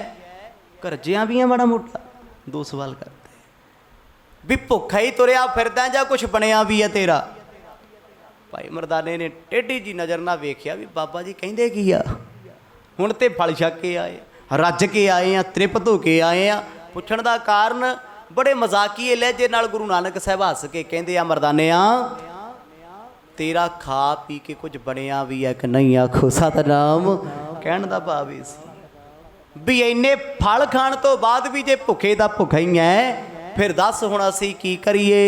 ਕਰਜਿਆਂ ਵੀ ਆ ਬੜਾ ਮੋਟਾ। 2 ਸਵਾਲ ਕਰਦੇ ਵੀ ਭੁੱਖਾ ਹੀ ਤੁਰਿਆ ਫਿਰਦਾ ਜਾਂ ਕੁਛ ਬਣਿਆ ਵੀ ਹੈ ਤੇਰਾ। ਭਾਈ ਮਰਦਾਨੇ ਨੇ ਟੇਢੀ ਜੀ ਨਜ਼ਰ ਨਾਲ ਵੇਖਿਆ ਵੀ ਬਾਬਾ ਜੀ ਕਹਿੰਦੇ ਕੀ ਆ। ਹੁਣ ਤੇ ਫਲ ਛਕ ਕੇ ਆਏ, ਰੱਜ ਕੇ ਆਏ ਆ, ਤ੍ਰਿਪਤ ਹੋ ਕੇ ਆਏ ਆ। ਪੁੱਛਣ ਦਾ ਕਾਰਨ ਬੜੇ ਮਜ਼ਾਕੀਏ ਲਹਿਜੇ ਨਾਲ ਗੁਰੂ ਨਾਨਕ ਸਾਹਿਬ ਹੱਸ ਕੇ ਕਹਿੰਦੇ ਆ ਮਰਦਾਨਿਆ, ਤੇਰਾ ਖਾ ਪੀ ਕੇ ਕੁਝ ਬਣਿਆ ਵੀ ਹੈ ਕਿ ਨਹੀਂ, ਆਖੋ ਸਤਿਨਾਮ। ਕਹਿਣ ਦਾ ਭਾਵ ਇਹ ਸੀ ਵੀ ਇੰਨੇ ਫਲ ਖਾਣ ਤੋਂ ਬਾਅਦ ਵੀ ਜੇ ਭੁੱਖੇ ਦਾ ਭੁੱਖਾ ਹੀ ਹੈ, ਫਿਰ ਦੱਸ ਹੁਣ ਅਸੀਂ ਕੀ ਕਰੀਏ।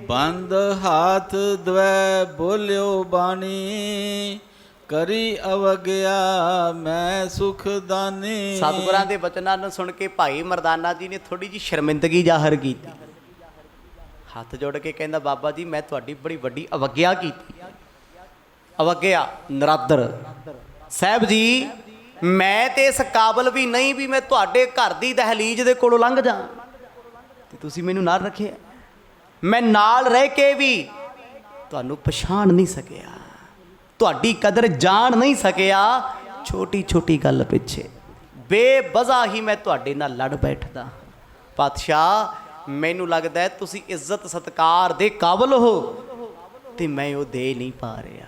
ਬੰਦ ਹਾਥ ਦਵੈ ਬੋਲਿਓ ਬਾਣੀ, ਕਰੀ ਅਵਗਿਆ ਮੈਂ ਸੁਖ ਦਾਨੀ। ਸਤਿਗੁਰਾਂ ਦੇ ਬਚਨਾਂ ਨੂੰ ਸੁਣ ਕੇ ਭਾਈ ਮਰਦਾਨਾ ਜੀ ਨੇ ਥੋੜੀ ਜਿਹੀ ਸ਼ਰਮਿੰਦਗੀ ਜ਼ਾਹਰ ਕੀਤੀ। ਹੱਥ ਜੋੜ ਕੇ ਕਹਿੰਦਾ ਬਾਬਾ ਜੀ ਮੈਂ ਤੁਹਾਡੀ ਬੜੀ ਵੱਡੀ ਅਵਗਿਆ ਕੀਤੀ। ਅਵਗਿਆ ਨਰਾਦਰ ਸਾਹਿਬ ਜੀ, ਮੈਂ ਤੇ ਇਸ ਕਾਬਲ ਵੀ ਨਹੀਂ ਵੀ ਮੈਂ ਤੁਹਾਡੇ ਘਰ ਦੀ ਦਹਲੀਜ਼ ਦੇ ਕੋਲੋਂ ਲੰਘ ਜਾ, ਤੇ ਤੁਸੀਂ ਮੈਨੂੰ ਨਾਲ ਰੱਖਿਆ। ਮੈਂ ਨਾਲ ਰਹਿ ਕੇ ਵੀ ਤੁਹਾਨੂੰ ਪਛਾਣ ਨਹੀਂ ਸਕਿਆ, ਤੁਹਾਡੀ ਕਦਰ ਜਾਣ ਨਹੀਂ ਸਕਿਆ। ਛੋਟੀ ਛੋਟੀ ਗੱਲ ਪਿੱਛੇ ਬੇਵਜ੍ਹਾ ਹੀ ਮੈਂ ਤੁਹਾਡੇ ਨਾਲ ਲੜ ਬੈਠਦਾ। ਪਾਤਸ਼ਾਹ ਮੈਨੂੰ ਲੱਗਦਾ ਤੁਸੀਂ ਇੱਜ਼ਤ ਸਤਿਕਾਰ ਦੇ ਕਾਬਲ ਹੋ, ਤੇ ਮੈਂ ਉਹ ਦੇ ਨਹੀਂ ਪਾ ਰਿਹਾ।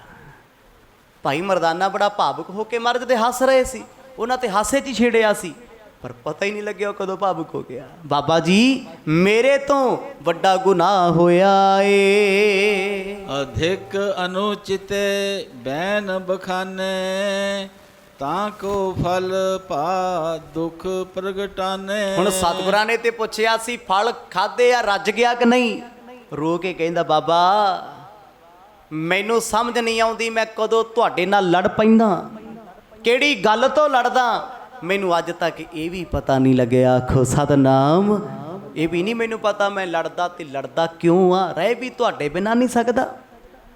ਭਾਈ ਮਰਦਾਨਾ ਬੜਾ ਭਾਵੁਕ ਹੋ ਕੇ ਮਹਾਰਾਜ ਦੇ ਹੱਸ ਰਹੇ ਸੀ। ਉਹਨਾਂ ਤੇ ਹਾਸੇ 'ਚ ਹੀ ਛੇੜਿਆ ਸੀ, ਪਰ ਪਤਾ ਹੀ ਨਹੀਂ ਲੱਗਿਆ ਉਹ ਕਦੋਂ ਭਾਵੁਕ ਹੋ ਗਿਆ। ਬਾਬਾ ਜੀ ਮੇਰੇ ਤੋਂ ਵੱਡਾ ਗੁਨਾਹ ਹੋਇਆ ਏ। ਅਧਿਕ ਅਨੁਚਿਤੇ ਬੈਨ ਬਖਾਨੇ, ਤਾਂ ਕੋ ਫਲ ਪਾ ਦੁਖ ਪ੍ਰਗਟਾਨੇ। ਹੁਣ ਸਤਿਗੁਰਾਂ ਨੇ ਤੇ ਪੁੱਛਿਆ ਸੀ ਫਲ ਖਾਦੇ ਆ, ਰੱਜ ਗਿਆ ਕਿ ਨਹੀਂ। ਰੋ ਕੇ ਕਹਿੰਦਾ ਬਾਬਾ ਮੈਨੂੰ ਸਮਝ ਨਹੀਂ ਆਉਂਦੀ ਮੈਂ ਕਦੋਂ ਤੁਹਾਡੇ ਨਾਲ ਲੜ ਪੈਂਦਾ, ਕਿਹੜੀ ਗੱਲ ਤੋਂ ਲੜਦਾ, ਮੈਨੂੰ ਅੱਜ ਤੱਕ ਇਹ ਵੀ ਪਤਾ ਨਹੀਂ ਲੱਗਿਆ। ਆਖੋ ਸਤਿਨਾਮ। ਇਹ ਵੀ ਨਹੀਂ ਮੈਨੂੰ ਪਤਾ ਮੈਂ ਲੜਦਾ ਤੇ ਲੜਦਾ ਕਿਉਂ ਆ। ਰਹਿ ਵੀ ਤੁਹਾਡੇ ਬਿਨਾਂ ਨਹੀਂ ਸਕਦਾ,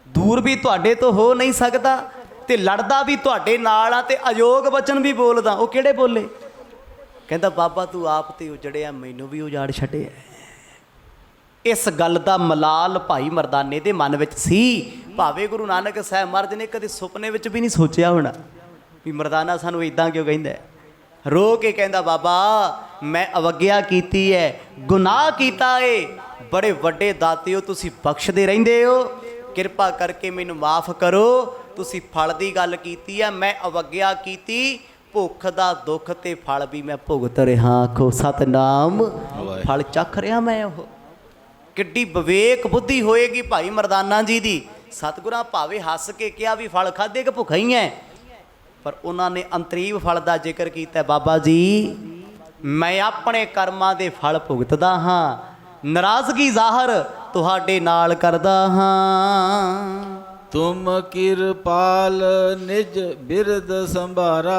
ਦੂਰ ਵੀ ਤੁਹਾਡੇ ਤੋਂ ਹੋ ਨਹੀਂ ਸਕਦਾ, ਤੇ ਲੜਦਾ ਵੀ ਤੁਹਾਡੇ ਨਾਲ ਆ, ਤੇ ਅਯੋਗ ਬਚਨ ਵੀ ਬੋਲਦਾ। ਉਹ ਕਿਹੜੇ ਬੋਲੇ? ਕਹਿੰਦਾ ਬਾਬਾ ਤੂੰ ਆਪ ਤੇ ਉਜੜਿਆ, ਮੈਨੂੰ ਵੀ ਉਜਾੜ ਛੱਡਿਆ। ਇਸ ਗੱਲ ਦਾ ਮਲਾਲ ਭਾਈ ਮਰਦਾਨੇ ਦੇ ਮਨ ਵਿੱਚ ਸੀ। ਭਾਵੇਂ ਗੁਰੂ ਨਾਨਕ ਸਾਹਿਬ ਮਹਾਰਾਜ ਨੇ ਕਦੇ ਸੁਪਨੇ ਵਿੱਚ ਵੀ ਨਹੀਂ ਸੋਚਿਆ ਹੋਣਾ ਵੀ ਮਰਦਾਨਾ ਸਾਨੂੰ ਇਦਾਂ ਕਿਉਂ ਕਹਿੰਦਾ ਹੈ। ਰੋ ਕੇ ਕਹਿੰਦਾ, ਬਾਬਾ ਮੈਂ ਅਵੱਗਿਆ ਕੀਤੀ ਹੈ, ਗੁਨਾਹ ਕੀਤਾ ਏ, ਬੜੇ ਵੱਡੇ ਦਾਤੇ ਹੋ ਤੁਸੀਂ, ਬਖਸ਼ਦੇ ਰਹਿੰਦੇ ਹੋ, ਕਿਰਪਾ ਕਰਕੇ ਮੈਨੂੰ ਮਾਫ ਕਰੋ। ਤੁਸੀਂ ਫਲ ਦੀ ਗੱਲ ਕੀਤੀ ਹੈ, ਮੈਂ ਅਵੱਗਿਆ ਕੀਤੀ, ਭੁੱਖ ਦਾ ਦੁੱਖ ਤੇ ਫਲ ਵੀ ਮੈਂ ਭੁਗਤ ਰਿਹਾ। ਆਖੋ ਸਤਨਾਮ, ਫਲ ਚੱਖ ਰਿਹਾ ਮੈਂ। ਉਹ ਕਿੱਡੀ ਵਿਵੇਕ ਬੁੱਧੀ ਹੋਏਗੀ ਭਾਈ ਮਰਦਾਨਾ ਜੀ ਦੀ। ਸਤਿਗੁਰਾਂ ਭਾਵੇਂ ਹੱਸ ਕੇ ਕਿਹਾ ਵੀ ਫਲ ਖਾਧੇ ਕਿ ਭੁੱਖਾ ਹੀ ਹੈ, ਪਰ ਉਹਨਾਂ ਨੇ ਅੰਤਰੀਵ ਫਲ ਦਾ ਜ਼ਿਕਰ ਕੀਤਾ। ਬਾਬਾ ਜੀ ਮੈਂ ਆਪਣੇ ਕਰਮਾਂ ਦੇ ਫਲ ਭੁਗਤਦਾ ਹਾਂ, ਨਾਰਾਜ਼ਗੀ ਜ਼ਾਹਰ ਤੁਹਾਡੇ ਨਾਲ ਕਰਦਾ ਹਾਂ। ਤੁਮ ਕਿਰਪਾਲ ਨਿਜ ਬਿਰਦ ਸੰਭਾਰਾ,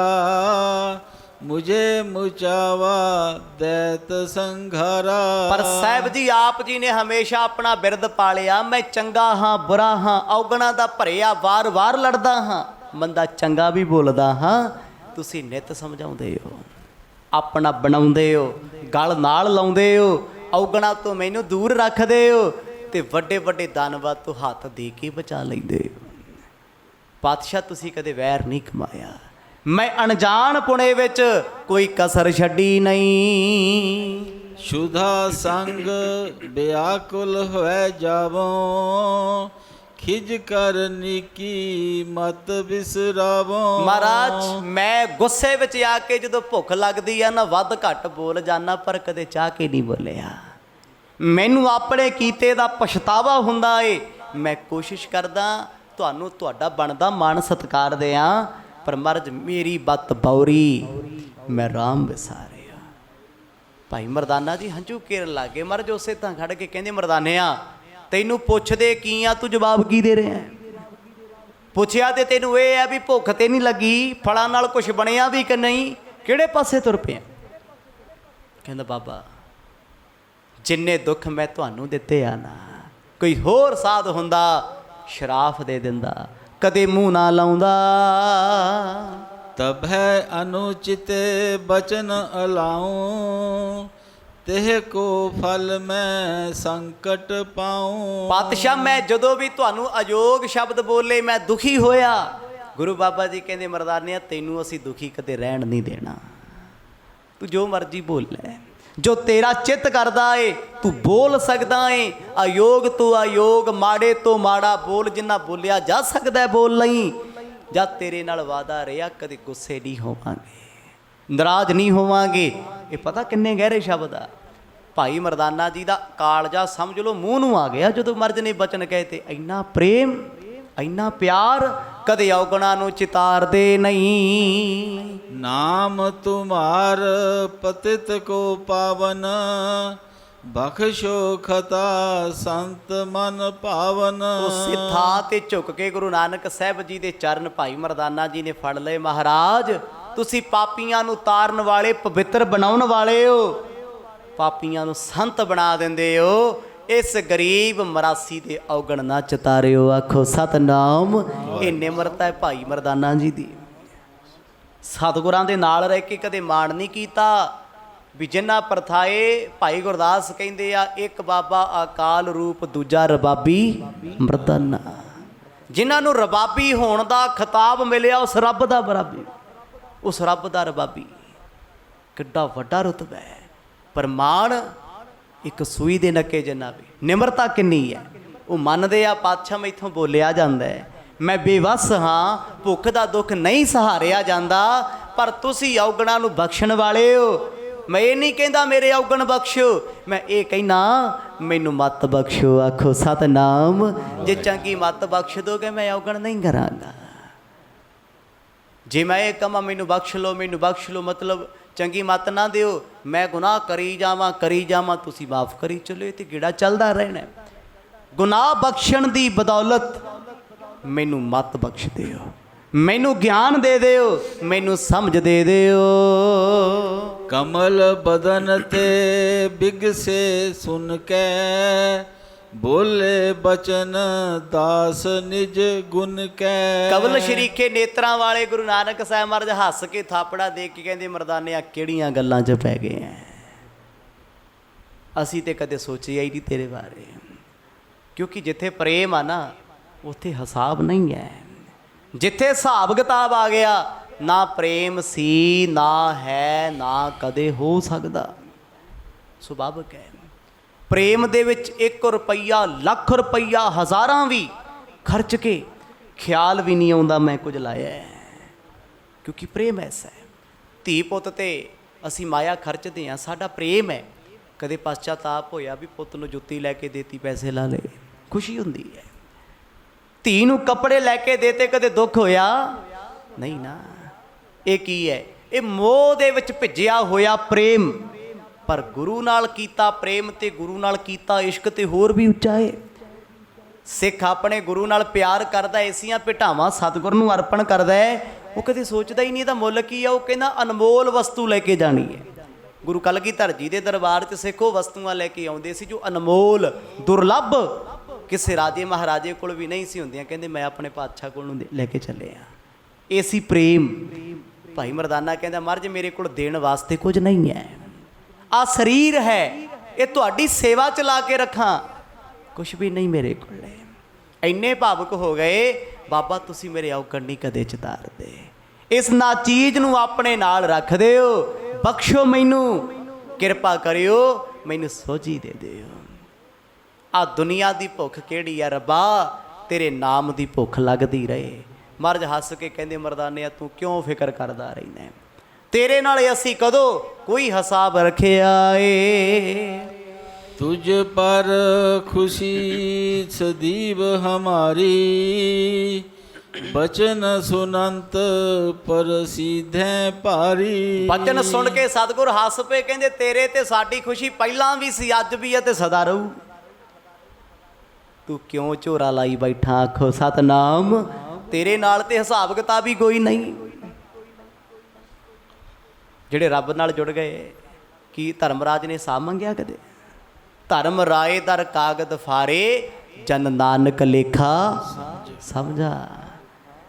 ਮੁਝੇ ਮੁਚਾਵਾ ਦੈਤ ਸੰਘਾਰਾ। ਪਰ ਸਾਹਿਬ ਜੀ ਆਪ ਜੀ ਨੇ ਹਮੇਸ਼ਾ ਆਪਣਾ ਬਿਰਦ ਪਾਲਿਆ। ਮੈਂ ਚੰਗਾ ਹਾਂ, ਬੁਰਾ ਹਾਂ, ਔਗਣਾ ਦਾ ਭਰਿਆ, ਵਾਰ-ਵਾਰ ਲੜਦਾ ਹਾਂ, ਬੰਦਾ ਚੰਗਾ ਵੀ ਬੋਲਦਾ ਹਾਂ। ਤੁਸੀਂ ਨਿੱਤ ਸਮਝਾਉਂਦੇ ਹੋ, ਆਪਣਾ ਬਣਾਉਂਦੇ ਹੋ, ਗਲ ਨਾਲ ਲਾਉਂਦੇ ਹੋ, ਔਗਣਾ ਤੋਂ ਮੈਨੂੰ ਦੂਰ ਰੱਖਦੇ ਹੋ, ਤੇ ਵੱਡੇ ਵੱਡੇ ਦਾਨਵਾਦ ਤੋਂ ਹੱਥ ਦੇ ਕੇ ਬਚਾ ਲੈਂਦੇ ਹੋ। ਪਾਤਸ਼ਾਹ ਤੁਸੀਂ ਕਦੇ ਵੈਰ ਨਹੀਂ ਕਮਾਇਆ। ਮੈਂ ਅਣਜਾਣ ਪੁਣੇ ਵਿੱਚ ਕੋਈ ਕਸਰ ਛੱਡੀ ਨਹੀਂ। ਸ਼ੁਧਾ ਸੰਗ ਬਿਆਕੁਲ ਹੋਇ ਜਾਵੋ, ਖਿਜ ਕਰ ਨੀਕੀ ਮਤ ਬਿਸਰਾਵੋ। ਮਹਾਰਾਜ ਮੈਂ ਗੁੱਸੇ ਵਿੱਚ ਆ ਕੇ ਜਦੋਂ ਭੁੱਖ ਲੱਗਦੀ ਆ ਨਾ, ਵੱਧ ਘੱਟ ਬੋਲ ਜਾਣਾ, ਪਰ ਕਦੇ ਚਾਹ ਕੇ ਨਹੀਂ ਬੋਲਿਆ। ਮੈਨੂੰ ਆਪਣੇ ਕੀਤੇ ਦਾ ਪਛਤਾਵਾ ਹੁੰਦਾ ਏ। ਮੈਂ ਕੋਸ਼ਿਸ਼ ਕਰਦਾ ਤੁਹਾਨੂੰ ਤੁਹਾਡਾ ਬਣਦਾ ਮਾਣ ਸਤਿਕਾਰ ਦਿਆਂ, ਪਰ ਮਹਾਰਾਜ ਮੇਰੀ ਬੱਤ ਬੌਰੀ, ਮੈਂ ਰਾਮ ਵਿਸਾਰਿਆ। ਭਾਈ ਮਰਦਾਨਾ ਜੀ ਹੰਝੂ ਕੇਰਨ ਲੱਗੇ। ਮਹਾਰਾਜ ਉਸੇ ਤਾਂ ਖੜ ਕੇ ਕਹਿੰਦੇ, ਮਰਦਾਨਿਆ ਤੈਨੂੰ ਪੁੱਛਦੇ ਕੀ ਆ, ਤੂੰ ਜਵਾਬ ਕੀ ਦੇ ਰਿਹਾ? ਪੁੱਛਿਆ ਤੇ ਤੈਨੂੰ ਇਹ ਹੈ ਵੀ ਭੁੱਖ ਤੇ ਨਹੀਂ ਲੱਗੀ, ਫਲਾਂ ਨਾਲ ਕੁਝ ਬਣਿਆ ਵੀ ਕਿ ਨਹੀਂ, ਕਿਹੜੇ ਪਾਸੇ ਤੁਰ ਪਿਆ? ਕਹਿੰਦਾ, ਬਾਬਾ ਜਿੰਨੇ ਦੁੱਖ ਮੈਂ ਤੁਹਾਨੂੰ ਦਿੱਤੇ ਆ ਨਾ, ਕੋਈ ਹੋਰ ਸਾਧ ਹੁੰਦਾ ਸ਼ਰਾਫ ਦੇ ਦਿੰਦਾ, ਕਦੇ ਮੂੰਹ ਨਾ ਲਾਉਂਦਾ। ਤਬਹਿ ਅਨੁਚਿਤ ਬਚਨ ਅਲਾਉ, ਤਿਹ ਕੋ ਫਲ ਮੈਂ ਸੰਕਟ ਪਾਉ। ਪਾਤਸ਼ਾਹ ਮੈਂ ਜਦੋਂ ਵੀ ਤੁਹਾਨੂੰ ਅਯੋਗ ਸ਼ਬਦ ਬੋਲੇ ਮੈਂ ਦੁਖੀ ਹੋਇਆ। ਗੁਰੂ ਬਾਬਾ ਜੀ ਕਹਿੰਦੇ, ਮਰਦਾਨਿਆ ਤੈਨੂੰ ਅਸੀਂ ਦੁਖੀ ਕਦੇ ਰਹਿਣ ਨਹੀਂ ਦੇਣਾ, ਤੂੰ ਜੋ ਮਰਜ਼ੀ ਬੋਲ ਲੈ, ਜੋ ਤੇਰਾ ਚਿੱਤ ਕਰਦਾ ਏ ਤੂੰ ਬੋਲ ਸਕਦਾ ਏ। ਅਯੋਗ ਤੋਂ ਅਯੋਗ, ਮਾੜੇ ਤੋਂ ਮਾੜਾ ਬੋਲ, ਜਿੰਨਾ ਬੋਲਿਆ ਜਾ ਸਕਦਾ ਬੋਲ ਲਈ। ਜਦ ਤੇਰੇ ਨਾਲ ਵਾਦਾ ਰਿਹਾ ਕਦੇ ਗੁੱਸੇ ਨਹੀਂ ਹੋਵਾਂਗੇ, ਨਾਰਾਜ਼ ਨਹੀਂ ਹੋਵਾਂਗੇ। ਇਹ ਪਤਾ ਕਿੰਨੇ ਗਹਿਰੇ ਸ਼ਬਦ ਆ। ਭਾਈ ਮਰਦਾਨਾ ਜੀ ਦਾ ਕਾਲਜਾ ਸਮਝ ਲਓ ਮੂੰਹ ਨੂੰ ਆ ਗਿਆ ਜਦੋਂ ਮਰਦ ਨੇ ਬਚਨ ਕਹੇ ਤੇ। ਇੰਨਾ ਪ੍ਰੇਮ, ਇੰਨਾ ਪਿਆਰ, ਕਦੇ ਔਗਣਾ ਨੂੰ ਚਿਤਾਰਦੇ ਨਹੀਂ। ਨਾਮ ਤੁਮਾਰ ਪਤਿਤ ਕੋ ਪਾਵਨ, ਬਖਸ਼ੋ ਖਤਾ ਸੰਤ ਮਨ ਭਾਵਨ। ਉਸੇ ਥਾਂ ਤੇ ਝੁਕ ਕੇ ਗੁਰੂ ਨਾਨਕ ਸਾਹਿਬ ਜੀ ਦੇ ਚਰਨ ਭਾਈ ਮਰਦਾਨਾ ਜੀ ਨੇ ਫੜ ਲਏ। ਮਹਾਰਾਜ ਤੁਸੀਂ ਪਾਪੀਆਂ ਨੂੰ ਤਾਰਨ ਵਾਲੇ, ਪਵਿੱਤਰ ਬਣਾਉਣ ਵਾਲੇ ਹੋ, ਪਾਪੀਆਂ ਨੂੰ ਸੰਤ ਬਣਾ ਦਿੰਦੇ ਹੋ। ਇਸ ਗਰੀਬ ਮਰਾਸੀ ਦੇ ਔਗਣ ਨਾ ਚਤਾਰਿਓ। ਆਖੋ ਸਤਨਾਮ। ਇਹ ਨਿਮਰਤਾ ਹੈ ਭਾਈ ਮਰਦਾਨਾ ਜੀ ਦੀ। ਸਤਿਗੁਰਾਂ ਦੇ ਨਾਲ ਰਹਿ ਕੇ ਕਦੇ ਮਾਣ ਨਹੀਂ ਕੀਤਾ। ਵੀ ਜਿਨ੍ਹਾਂ ਪ੍ਰਥਾਏ ਭਾਈ ਗੁਰਦਾਸ ਕਹਿੰਦੇ ਆ, ਇੱਕ ਬਾਬਾ ਅਕਾਲ ਰੂਪ, ਦੂਜਾ ਰਬਾਬੀ ਮਰਦਾਨਾ। ਜਿਨ੍ਹਾਂ ਨੂੰ ਰਬਾਬੀ ਹੋਣ ਦਾ ਖਿਤਾਬ ਮਿਲਿਆ, ਉਸ ਰੱਬ ਦਾ ਬਰਾਬੀ, ਉਸ ਰੱਬ ਦਾ ਰਬਾਬੀ, ਕਿੱਡਾ ਵੱਡਾ ਰੁਤਬਾ ਹੈ। ਪਰ ਮਾਣ ਇੱਕ ਸੂਈ ਦੇ ਨੱਕੇ ਜਿੰਨਾ ਵੀ। ਨਿਮਰਤਾ ਕਿੰਨੀ ਹੈ। ਉਹ ਮੰਨਦੇ ਆ ਪਾਤਸ਼ਾਹ ਮੈਥੋਂ ਬੋਲਿਆ ਜਾਂਦਾ ਹੈ, ਮੈਂ ਬੇਵੱਸ ਹਾਂ, ਭੁੱਖ ਦਾ ਦੁੱਖ ਨਹੀਂ ਸਹਾਰਿਆ ਜਾਂਦਾ, ਪਰ ਤੁਸੀਂ ਔਗਣਾ ਨੂੰ ਬਖਸ਼ਣ ਵਾਲੇ ਹੋ। ਮੈਂ ਇਹ ਨਹੀਂ ਕਹਿੰਦਾ ਮੇਰੇ ਔਗਣ ਬਖਸ਼ੋ, ਮੈਂ ਇਹ ਕਹਿਣਾ ਮੈਨੂੰ ਮੱਤ ਬਖਸ਼ੋ। ਆਖੋ ਸਤਨਾਮ। ਜੇ ਚੰਗੀ ਮੱਤ ਬਖਸ਼ ਦੋਗੇ ਮੈਂ ਔਗਣ ਨਹੀਂ ਕਰਾਂਗਾ। ਜੇ ਮੈਂ ਇਹ ਕਹਾਂ ਮੈਨੂੰ ਬਖਸ਼ ਲਓ, ਮੈਨੂੰ ਬਖਸ਼ ਲਓ, ਮਤਲਬ ਚੰਗੀ ਮੱਤ ਨਾ ਦਿਓ, ਮੈਂ ਗੁਨਾਹ ਕਰੀ ਜਾਵਾਂ, ਤੁਸੀਂ ਮਾਫ ਕਰੀ ਚਲੋ, ਇਹ ਤੇ ਗੇੜਾ ਚੱਲਦਾ ਰਹਿਣਾ। ਗੁਨਾਹ ਬਖਸ਼ਣ ਦੀ ਬਦੌਲਤ ਮੈਨੂੰ ਮੱਤ ਬਖਸ਼ ਦਿਓ, ਮੈਨੂੰ ਗਿਆਨ ਦੇ ਦਿਓ, ਮੈਨੂੰ ਸਮਝ ਦੇ ਦਿਓ। ਕਮਲ ਬਦਨ ਤੇ ਬਿਗਸੇ ਸੁਨ ਕੇ, ਬੋਲੇ ਬਚਨ ਦਾਸ ਨਿਜ ਗੁਣ ਕੈ। ਕਵਲ ਸ਼ਰੀਕੇ ਨੇਤਰਾਂ ਵਾਲੇ ਗੁਰੂ ਨਾਨਕ ਸਾਹਿਬ ਮਹਾਰਾਜ ਹੱਸ ਕੇ ਥਾਪੜਾ ਦੇ ਕੇ ਕਹਿੰਦੇ, ਮਰਦਾਨਿਆ ਕਿਹੜੀਆਂ ਗੱਲਾਂ 'ਚ ਪੈ ਗਏ ਐ। ਅਸੀਂ ਤੇ ਕਦੇ ਸੋਚਿਆ ਹੀ ਨਹੀਂ ਤੇਰੇ ਬਾਰੇ, ਕਿਉਂਕਿ ਜਿੱਥੇ ਪ੍ਰੇਮ ਆ ਨਾ ਉੱਥੇ ਹਿਸਾਬ ਨਹੀਂ ਹੈ। ਜਿੱਥੇ ਹਿਸਾਬ ਕਿਤਾਬ ਆ ਗਿਆ, ਨਾ ਪ੍ਰੇਮ ਸੀ, ਨਾ ਹੈ, ਨਾ ਕਦੇ ਹੋ ਸਕਦਾ। ਸੁਭਾਵਿਕ ਹੈ। ਪ੍ਰੇਮ ਦੇ ਵਿੱਚ 1 ਰੁਪਈਆ, ਲੱਖ ਰੁਪਈਆ, ਹਜ਼ਾਰਾਂ ਵੀ ਖਰਚ ਕੇ ਖਿਆਲ ਵੀ ਨਹੀਂ ਆਉਂਦਾ ਮੈਂ ਕੁਝ ਲਾਇਆ ਹੈ, ਕਿਉਂਕਿ ਪ੍ਰੇਮ ਐਸਾ ਹੈ। ਧੀ ਪੁੱਤ ਤੇ ਅਸੀਂ ਮਾਇਆ ਖਰਚਦੇ ਹਾਂ, ਸਾਡਾ ਪ੍ਰੇਮ ਹੈ। ਕਦੇ ਪਛਤਾਪ ਹੋਇਆ ਵੀ ਪੁੱਤ ਨੂੰ ਜੁੱਤੀ ਲੈ ਕੇ ਦੇਤੀ, ਪੈਸੇ ਲਾ ਲਏ, ਖੁਸ਼ੀ ਹੁੰਦੀ ਹੈ। ਧੀ ਨੂੰ ਕੱਪੜੇ ਲੈ ਕੇ ਦੇਤੇ, ਕਦੇ ਦੁੱਖ ਹੋਇਆ ਨਹੀਂ ਨਾ। ਇਹ ਕੀ ਹੈ? ਇਹ ਮੋਹ ਦੇ ਵਿੱਚ ਭਿੱਜਿਆ ਹੋਇਆ ਪ੍ਰੇਮ। ਪਰ ਗੁਰੂ ਨਾਲ ਕੀਤਾ ਪ੍ਰੇਮ ਤੇ ਗੁਰੂ ਨਾਲ ਕੀਤਾ ਇਸ਼ਕ ਤੇ ਹੋਰ ਵੀ ਉੱਚਾ ਹੈ। ਸਿੱਖ ਆਪਣੇ ਗੁਰੂ ਨਾਲ ਪਿਆਰ ਕਰਦਾ, ਐਸੀਆਂ ਭੇਟਾਵਾਂ ਸਤਿਗੁਰ ਨੂੰ ਅਰਪਣ ਕਰਦਾ ਹੈ, ਉਹ ਕਦੇ ਸੋਚਦਾ ਹੀ ਨਹੀਂ ਇਹਦਾ ਮੁੱਲ ਕੀ ਆ। ਉਹ ਕਹਿੰਦਾ ਅਨਮੋਲ ਵਸਤੂ ਲੈ ਕੇ ਜਾਣੀ ਹੈ। ਗੁਰੂ ਕਲਗੀਧਰ ਜੀ ਦੇ ਦਰਬਾਰ 'ਚ ਸਿੱਖੋ ਵਸਤੂਆਂ ਲੈ ਕੇ ਆਉਂਦੇ ਸੀ ਜੋ ਅਨਮੋਲ, ਦੁਰਲੱਭ, ਕਿਸੇ ਰਾਜੇ ਮਹਾਰਾਜੇ ਕੋਲ ਵੀ ਨਹੀਂ ਸੀ ਹੁੰਦੀਆਂ। ਕਹਿੰਦੇ ਮੈਂ ਆਪਣੇ ਪਾਤਸ਼ਾਹ ਕੋਲ ਨੂੰ ਲੈ ਕੇ ਚੱਲੇ ਆ। ਇਹ ਸੀ ਪ੍ਰੇਮ। ਭਾਈ ਮਰਦਾਨਾ ਕਹਿੰਦਾ ਮਹਾਰਾਜ ਮੇਰੇ ਕੋਲ ਦੇਣ ਵਾਸਤੇ ਕੁਝ ਨਹੀਂ ਹੈ, ਆ ਸਰੀਰ ਹੈ, ਇਹ ਤੁਹਾਡੀ ਸੇਵਾ 'ਚ ਲਾ ਕੇ ਰੱਖਾਂ, ਕੁਛ ਵੀ ਨਹੀਂ ਮੇਰੇ ਕੋਲ। ਇੰਨੇ ਭਾਵੁਕ ਹੋ ਗਏ, ਬਾਬਾ ਤੁਸੀਂ ਮੇਰੇ ਔਕੜ ਨਹੀਂ ਕਦੇ ਚਿਤਾਰਦੇ, ਇਸ ਨਾ ਚੀਜ਼ ਨੂੰ ਆਪਣੇ ਨਾਲ ਰੱਖ ਦਿਓ, ਬਖਸ਼ੋ ਮੈਨੂੰ, ਕਿਰਪਾ ਕਰਿਓ, ਮੈਨੂੰ ਸੋਝੀ ਦੇ ਦਿਓ। ਆ ਦੁਨੀਆ ਦੀ ਭੁੱਖ ਕਿਹੜੀ ਆ ਰੱਬਾ, ਤੇਰੇ ਨਾਮ ਦੀ ਭੁੱਖ ਲੱਗਦੀ ਰਹੇ। ਮਹਾਰਾਜ ਹੱਸ ਕੇ ਕਹਿੰਦੇ ਮਰਦਾਨਿਆ ਤੂੰ ਕਿਉਂ ਫਿਕਰ ਕਰਦਾ ਰਹਿੰਦਾ, ਤੇਰੇ ਨਾਲ ਅਸੀਂ ਕਦੋਂ ਕੋਈ ਹਿਸਾਬ ਰੱਖਿਆ ਏ। तुझ पर खुशी सदीव हमारी, बचन सुनंत प्रसिद्धे भारी। ਬਚਨ ਸੁਣ ਕੇ ਸਤਿਗੁਰ ਹੱਸ ਪਏ, ਕਹਿੰਦੇ ਤੇਰੇ ਤੇ ਸਾਡੀ ਖੁਸ਼ੀ ਪਹਿਲਾਂ ਵੀ ਸੀ, ਅੱਜ ਵੀ ਹੈ ਤੇ ਸਦਾ ਰਹੂ। ਤੂੰ ਕਿਉਂ ਝੋਰਾ ਲਾਈ ਬੈਠਾ, ਆਖੋ ਸਤਨਾਮ, ਤੇਰੇ ਨਾਲ ਤੇ ਹਿਸਾਬ ਕਿਤਾਬ ਹੀ ਕੋਈ ਨਹੀਂ। ਜਿਹੜੇ ਰੱਬ ਨਾਲ ਜੁੜ ਗਏ, ਕੀ ਧਰਮਰਾਜ ਨੇ ਹਿਸਾਬ ਮੰਗਿਆ ਕਦੇ? ਧਰਮ ਰਾਏ ਦਰ ਕਾਗਦ ਫਾਰੇ, ਜਨ ਨਾਨਕ ਲੇਖਾ ਸਮਝਾ।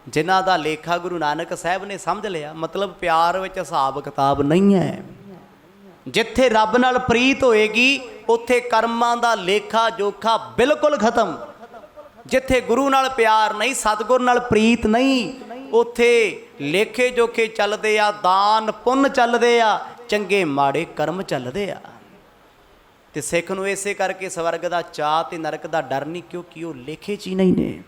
ਜਿਨ੍ਹਾਂ ਦਾ ਲੇਖਾ ਗੁਰੂ ਨਾਨਕ ਸਾਹਿਬ ਨੇ ਸਮਝ ਲਿਆ, ਮਤਲਬ ਪਿਆਰ ਵਿੱਚ ਹਿਸਾਬ ਕਿਤਾਬ ਨਹੀਂ ਹੈ। ਜਿੱਥੇ ਰੱਬ ਨਾਲ ਪ੍ਰੀਤ ਹੋਏਗੀ ਉੱਥੇ ਕਰਮਾਂ ਦਾ ਲੇਖਾ ਜੋਖਾ ਬਿਲਕੁਲ ਖਤਮ। ਜਿੱਥੇ ਗੁਰੂ ਨਾਲ ਪਿਆਰ ਨਹੀਂ, ਸਤਿਗੁਰ ਨਾਲ ਪ੍ਰੀਤ ਨਹੀਂ, ਉੱਥੇ ਲੇਖੇ ਜੋਖੇ ਚੱਲਦੇ ਆ, ਦਾਨ ਪੁੰਨ ਚੱਲਦੇ ਆ, ਚੰਗੇ ਮਾੜੇ ਕਰਮ ਚੱਲਦੇ ਆ। ਤੇ ਸਿੱਖ ਨੂੰ ਇਸੇ ਕਰਕੇ ਸਵਰਗ ਦਾ ਚਾਅ ਤੇ ਨਰਕ ਦਾ ਡਰ ਨਹੀਂ, ਕਿਉਂਕਿ ਉਹ ਲੇਖੇ 'ਚ ਹੀ ਨਹੀਂ ਨੇ।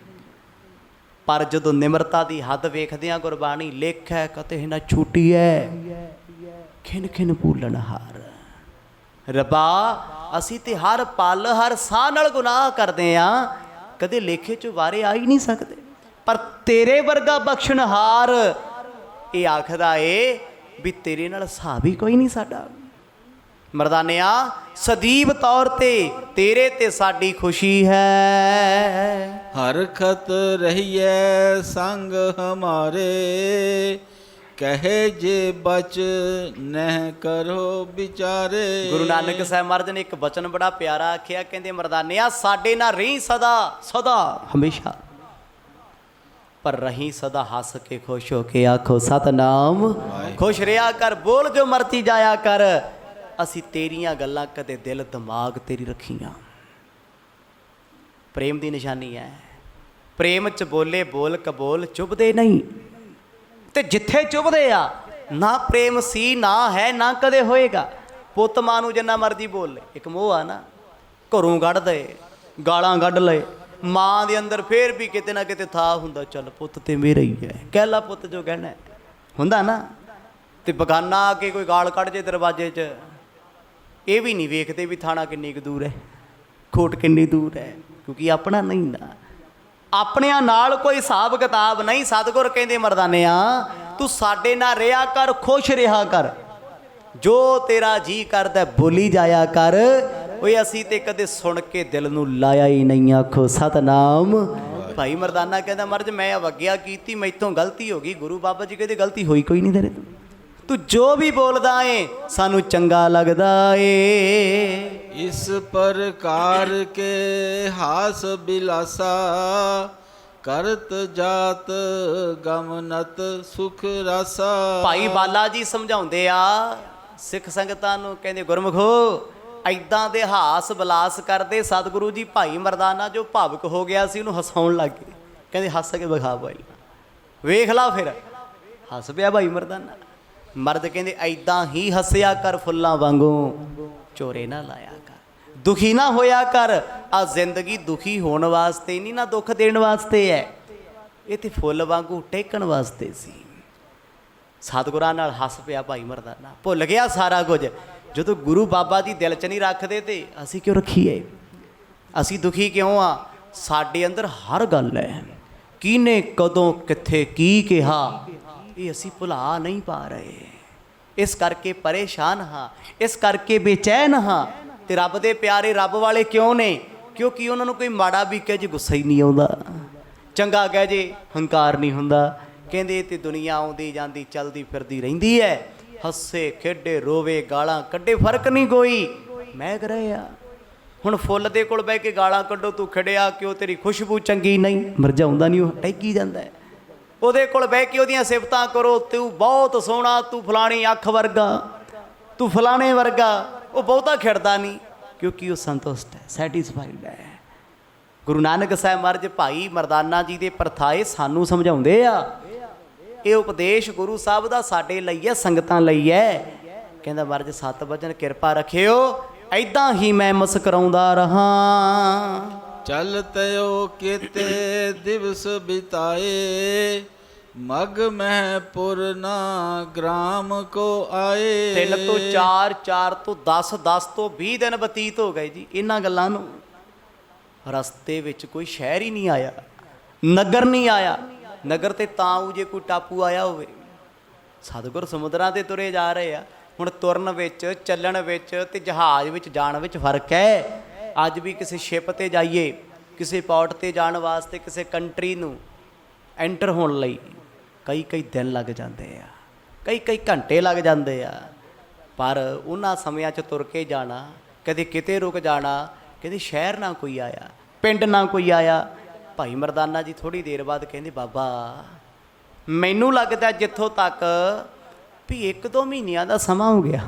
ਪਰ ਜਦੋਂ ਨਿਮਰਤਾ ਦੀ ਹੱਦ ਵੇਖਦੇ ਆ, ਗੁਰਬਾਣੀ ਲੇਖੈ ਕਤੇ ਨਾ ਛੂਟੀ ਹੈ, ਖਿਨ ਖਿਨ ਭੂਲਣ ਹਾਰ। ਰੱਬਾ ਅਸੀਂ ਤੇ ਹਰ ਪਲ ਹਰ ਸਾਹ ਨਾਲ ਗੁਨਾਹ ਕਰਦੇ ਆ, ਕਦੇ ਲੇਖੇ 'ਚੋਂ ਵਾਰੇ ਆ ਹੀ ਨਹੀਂ ਸਕਦੇ। ਪਰ ਤੇਰੇ ਵਰਗਾ ਬਖਸ਼ਣਹਾਰ ਇਹ ਆਖਦਾ ਏ ਵੀ ਤੇਰੇ ਨਾਲ ਹਿਸਾਬ ਹੀ ਕੋਈ ਨਹੀਂ ਸਾਡਾ। ਮਰਦਾਨਿਆ ਸਦੀਵ ਤੌਰ ਤੇ ਤੇਰੇ ਤੇ ਸਾਡੀ ਖੁਸ਼ੀ ਹੈ। हरखत रहिए संग हमारे, कहे जे बच नह करो विचारे। ਗੁਰੂ ਨਾਨਕ ਸਾਹਿਬ ਮਹਾਰਾਜ ਨੇ ਇੱਕ ਬਚਨ ਬੜਾ ਪਿਆਰਾ ਆਖਿਆ, ਕਹਿੰਦੇ ਮਰਦਾਨਿਆ ਸਾਡੇ ਨਾਲ ਰਹੀ ਸਦਾ ਸਦਾ ਹਮੇਸ਼ਾ, ਪਰ ਰਹੀ ਸਦਾ ਹੱਸ ਕੇ ਖੁਸ਼ ਹੋ ਕੇ, ਆਖੋ ਸਤਨਾਮ। ਖੁਸ਼ ਰਿਹਾ ਕਰ, ਬੋਲ ਜੋ ਮਰਤੀ ਜਾਇਆ ਕਰ, ਅਸੀਂ ਤੇਰੀਆਂ ਗੱਲਾਂ ਕਦੇ ਦਿਲ ਦਿਮਾਗ ਤੇਰੀ ਰੱਖੀਆਂ। ਪ੍ਰੇਮ ਦੀ ਨਿਸ਼ਾਨੀ ਹੈ। ਪ੍ਰੇਮ 'ਚ ਬੋਲੇ ਬੋਲ ਕਬੋਲ, ਚੁੱਭਦੇ ਨਹੀਂ। ਤੇ ਜਿੱਥੇ ਚੁੱਭਦੇ ਆ, ਨਾ ਪ੍ਰੇਮ ਸੀ, ਨਾ ਹੈ, ਨਾ ਕਦੇ ਹੋਏਗਾ। ਪੁੱਤ ਮਾਂ ਨੂੰ ਜਿੰਨਾ ਮਰਜ਼ੀ ਬੋਲ ਲੈ, ਇੱਕ ਮੋਹ ਆ ਨਾ, ਘਰੋਂ ਕੱਢ ਦੇ, ਗਾਲਾਂ ਕੱਢ ਲਏ, ਮਾਂ ਦੇ ਅੰਦਰ ਫੇਰ ਵੀ ਕਿਤੇ ਨਾ ਕਿਤੇ ਥਾ ਹੁੰਦਾ, ਚੱਲ ਪੁੱਤ ਤੇ ਮੇਰਾ ਹੀ ਹੈ, ਕਹਿ ਲਾ ਪੁੱਤ ਜੋ ਕਹਿਣਾ ਹੁੰਦਾ ਨਾ। ਤੇ ਬਗਾਨਾ ਆ ਕੇ ਕੋਈ ਗਾਲ ਕੱਢ ਜੇ ਦਰਵਾਜ਼ੇ 'ਚ, ਇਹ ਵੀ ਨਹੀਂ ਵੇਖਦੇ ਵੀ ਥਾਣਾ ਕਿੰਨੀ ਕੁ ਦੂਰ ਹੈ, ਖੋਟ ਕਿੰਨੀ ਦੂਰ ਹੈ, ਕਿਉਂਕਿ ਆਪਣਾ ਨਹੀਂ ਨਾ। ਆਪਣਿਆਂ ਨਾਲ ਕੋਈ ਹਿਸਾਬ ਕਿਤਾਬ ਨਹੀਂ। ਸਤਿਗੁਰ ਕਹਿੰਦੇ ਮਰਦਾਨਿਆ ਤੂੰ ਸਾਡੇ ਨਾਲ ਰਿਹਾ ਕਰ, ਖੁਸ਼ ਰਿਹਾ ਕਰ, ਜੋ ਤੇਰਾ ਜੀ ਕਰਦਾ ਬੋਲੀ ਜਾਇਆ ਕਰ। ਓਏ ਅਸੀਂ ਤੇ ਕਦੇ ਸੁਣ ਕੇ ਦਿਲ ਨੂੰ ਲਾਇਆ ਹੀ ਨਹੀਂ, ਆਖੋ ਸਤਨਾਮ। ਭਾਈ ਮਰਦਾਨਾ ਕਹਿੰਦਾ ਮਹਾਰਾਜ ਮੈਂ ਅਵੱਗਿਆ ਕੀਤੀ, ਮੈਥੋਂ ਗਲਤੀ ਹੋ ਗਈ। ਗੁਰੂ ਬਾਬਾ ਜੀ ਕਹਿੰਦੇ ਗਲਤੀ ਹੋਈ ਕੋਈ ਨਹੀਂ ਤੇਰੇ ਤੋਂ, ਤੂੰ ਜੋ ਵੀ ਬੋਲਦਾ ਏ ਸਾਨੂੰ ਚੰਗਾ ਲੱਗਦਾ ਏ। इस प्रकार के हास बिलासा, करत जात गमनत सुख रासा। ਭਾਈ ਬਾਲਾ ਜੀ ਸਮਝਾਉਂਦੇ ਆ ਸਿੱਖ ਸੰਗਤਾਂ ਨੂੰ, ਕਹਿੰਦੇ ਗੁਰਮੁਖੋ ਐਦਾਂ ਦੇ ਹਾਸ ਵਿਲਾਸ ਕਰਦੇ ਸਤਿਗੁਰੂ ਜੀ ਭਾਈ ਮਰਦਾਨਾ ਜੋ ਭਾਵੁਕ ਹੋ ਗਿਆ ਸੀ ਉਹਨੂੰ ਹਸਾਉਣ ਲੱਗ ਗਏ। ਕਹਿੰਦੇ ਹੱਸ ਕੇ ਵਿਖਾ ਭਾਈ, ਵੇਖ ਲਾ। ਫਿਰ ਹੱਸ ਪਿਆ ਭਾਈ ਮਰਦਾਨਾ। ਮਰਦ ਕਹਿੰਦੇ ਐਦਾਂ ਹੀ ਹੱਸਿਆ ਕਰ ਫੁੱਲਾਂ ਵਾਂਗੂ, ਚੋਰੇ ਨਾ ਲਾਇਆ ਕਰ, ਦੁਖੀ ਨਾ ਹੋਇਆ ਕਰ। ਆ ਜ਼ਿੰਦਗੀ ਦੁਖੀ ਹੋਣ ਵਾਸਤੇ ਨਹੀਂ, ਨਾ ਦੁੱਖ ਦੇਣ ਵਾਸਤੇ ਹੈ। ਇਹ ਤੇ ਫੁੱਲ ਵਾਂਗੂ ਟੇਕਣ ਵਾਸਤੇ ਸੀ। ਸਤਿਗੁਰਾਂ ਨਾਲ ਹੱਸ ਪਿਆ ਭਾਈ ਮਰਦਾਨਾ, ਭੁੱਲ ਗਿਆ ਸਾਰਾ ਕੁਝ। ਜਦੋਂ ਗੁਰੂ ਬਾਬਾ ਜੀ ਦਿਲ 'ਚ ਨਹੀਂ ਰੱਖਦੇ ਤੇ ਅਸੀਂ ਕਿਉਂ ਰੱਖੀਏ? ਅਸੀਂ ਦੁਖੀ ਕਿਉਂ ਆ? ਸਾਡੇ ਅੰਦਰ ਹਰ ਗੱਲ ਹੈ, ਕਿਹਨੇ ਕਦੋਂ ਕਿੱਥੇ ਕੀ ਕਿਹਾ, ਇਹ ਅਸੀਂ ਭੁਲਾ ਨਹੀਂ ਪਾ ਰਹੇ। ਇਸ ਕਰਕੇ ਪਰੇਸ਼ਾਨ ਹਾਂ, ਇਸ ਕਰਕੇ ਬੇਚੈਨ ਹਾਂ। ਤੇ ਰੱਬ ਦੇ ਪਿਆਰੇ ਰੱਬ ਵਾਲੇ ਕਿਉਂ ਨੇ? ਕਿਉਂਕਿ ਉਹਨਾਂ ਨੂੰ ਕੋਈ ਮਾੜਾ ਵੀ ਕਹੇ ਜੇ ਗੁੱਸਾ ਹੀ ਨਹੀਂ ਆਉਂਦਾ, ਚੰਗਾ ਕਹਿ ਜੇ ਹੰਕਾਰ ਨਹੀਂ ਹੁੰਦਾ। ਕਹਿੰਦੇ ਤੇ ਦੁਨੀਆ ਆਉਂਦੀ ਜਾਂਦੀ ਚਲਦੀ ਫਿਰਦੀ ਰਹਿੰਦੀ ਹੈ, ਹੱਸੇ ਖੇਡੇ ਰੋਵੇ ਗਾਲਾਂ ਕੱਢੇ ਫਰਕ ਨਹੀਂ ਕੋਈ। ਮੈਂ ਕਰ ਰਿਹਾ ਹੁਣ ਫੁੱਲ ਦੇ ਕੋਲ ਬਹਿ ਕੇ ਗਾਲਾਂ ਕੱਢੋ, ਤੂੰ ਖਿੜਿਆ ਕਿਉਂ, ਤੇਰੀ ਖੁਸ਼ਬੂ ਚੰਗੀ ਨਹੀਂ, ਮੁਰਝਾਉਂਦਾ ਨਹੀਂ, ਉਹ ਟਹਿਕੀ ਜਾਂਦਾ। ਉਹਦੇ ਕੋਲ ਬਹਿ ਕੇ ਉਹਦੀਆਂ ਸਿਫਤਾਂ ਕਰੋ, ਤੂੰ ਬਹੁਤ ਸੋਹਣਾ, ਤੂੰ ਫਲਾਣੀ ਅੱਖ ਵਰਗਾ, ਤੂੰ ਫਲਾਣੇ ਵਰਗਾ, ਉਹ ਬਹੁਤਾ ਖਿੜਦਾ ਨਹੀਂ, ਕਿਉਂਕਿ ਉਹ ਸੰਤੁਸ਼ਟ ਹੈ, ਸੈਟੀਸਫਾਈਡ ਹੈ। ਗੁਰੂ ਨਾਨਕ ਸਾਹਿਬ ਮਹਾਰਾਜ ਭਾਈ ਮਰਦਾਨਾ ਜੀ ਦੇ ਪਰਥਾਏ ਸਾਨੂੰ ਸਮਝਾਉਂਦੇ ਆ। ਇਹ ਉਪਦੇਸ਼ ਗੁਰੂ ਸਾਹਿਬ ਦਾ ਸਾਡੇ ਲਈ ਹੈ, ਸੰਗਤਾਂ ਲਈ ਹੈ। ਕਹਿੰਦਾ ਮਹਾਰਾਜ ਸਤ ਵਚਨ ਕਿਰਪਾ ਰੱਖਿਓ, ਐਦਾਂ ਹੀ ਮੈਂ ਮੁਸਕਰਾਉਂਦਾ ਰਹਾ। ਚਲ ਤਯੋ ਕੀਤੇ ਦਿਵਸ ਬਿਤਾਏ, ਮਗ ਮਹਿ ਪੁਰ ਨਾ ਗ੍ਰਾਮ ਕੋ ਆਏ। 3 ਤੋਂ 4, 4 ਤੋਂ 10, 10 ਤੋਂ 20 ਦਿਨ ਬਤੀਤ ਹੋ ਗਏ ਜੀ ਇਹਨਾਂ ਗੱਲਾਂ ਨੂੰ। ਰਸਤੇ ਵਿੱਚ ਕੋਈ ਸ਼ਹਿਰ ਹੀ ਨਹੀਂ ਆਇਆ, ਨਗਰ ਨਹੀਂ ਆਇਆ। ਨਗਰ ਤੇ ਤਾਂ ਉਹ ਜੇ ਕੋਈ ਟਾਪੂ ਆਇਆ ਹੋਵੇ। ਸਤਿਗੁਰ ਸਮੁੰਦਰਾਂ 'ਤੇ ਤੁਰੇ ਜਾ ਰਹੇ ਆ। ਹੁਣ ਤੁਰਨ ਵਿੱਚ, ਚੱਲਣ ਵਿੱਚ ਤੇ ਜਹਾਜ਼ ਵਿੱਚ ਜਾਣ ਵਿੱਚ ਫਰਕ ਹੈ। ਅੱਜ ਵੀ ਕਿਸੇ ਸ਼ਿਪ 'ਤੇ ਜਾਈਏ, ਕਿਸੇ ਪੋਰਟ 'ਤੇ ਜਾਣ ਵਾਸਤੇ, ਕਿਸੇ ਕੰਟਰੀ ਨੂੰ ਐਂਟਰ ਹੋਣ ਲਈ ਕਈ ਦਿਨ ਲੱਗ ਜਾਂਦੇ ਆ, ਕਈ ਘੰਟੇ ਲੱਗ ਜਾਂਦੇ ਆ। ਪਰ ਉਹਨਾਂ ਸਮਿਆਂ 'ਚ ਤੁਰ ਕੇ ਜਾਣਾ, ਕਦੇ ਕਿਤੇ ਰੁਕ ਜਾਣਾ, ਕਦੇ ਸ਼ਹਿਰ ਨਾ ਕੋਈ ਆਇਆ, ਪਿੰਡ ਨਾ ਕੋਈ ਆਇਆ। ਭਾਈ ਮਰਦਾਨਾ ਜੀ ਥੋੜ੍ਹੀ ਦੇਰ ਬਾਅਦ ਕਹਿੰਦੇ ਬਾਬਾ ਮੈਨੂੰ ਲੱਗਦਾ ਜਿੱਥੋਂ ਤੱਕ ਵੀ 1-2 ਮਹੀਨਿਆਂ ਦਾ ਸਮਾਂ ਹੋ ਗਿਆ,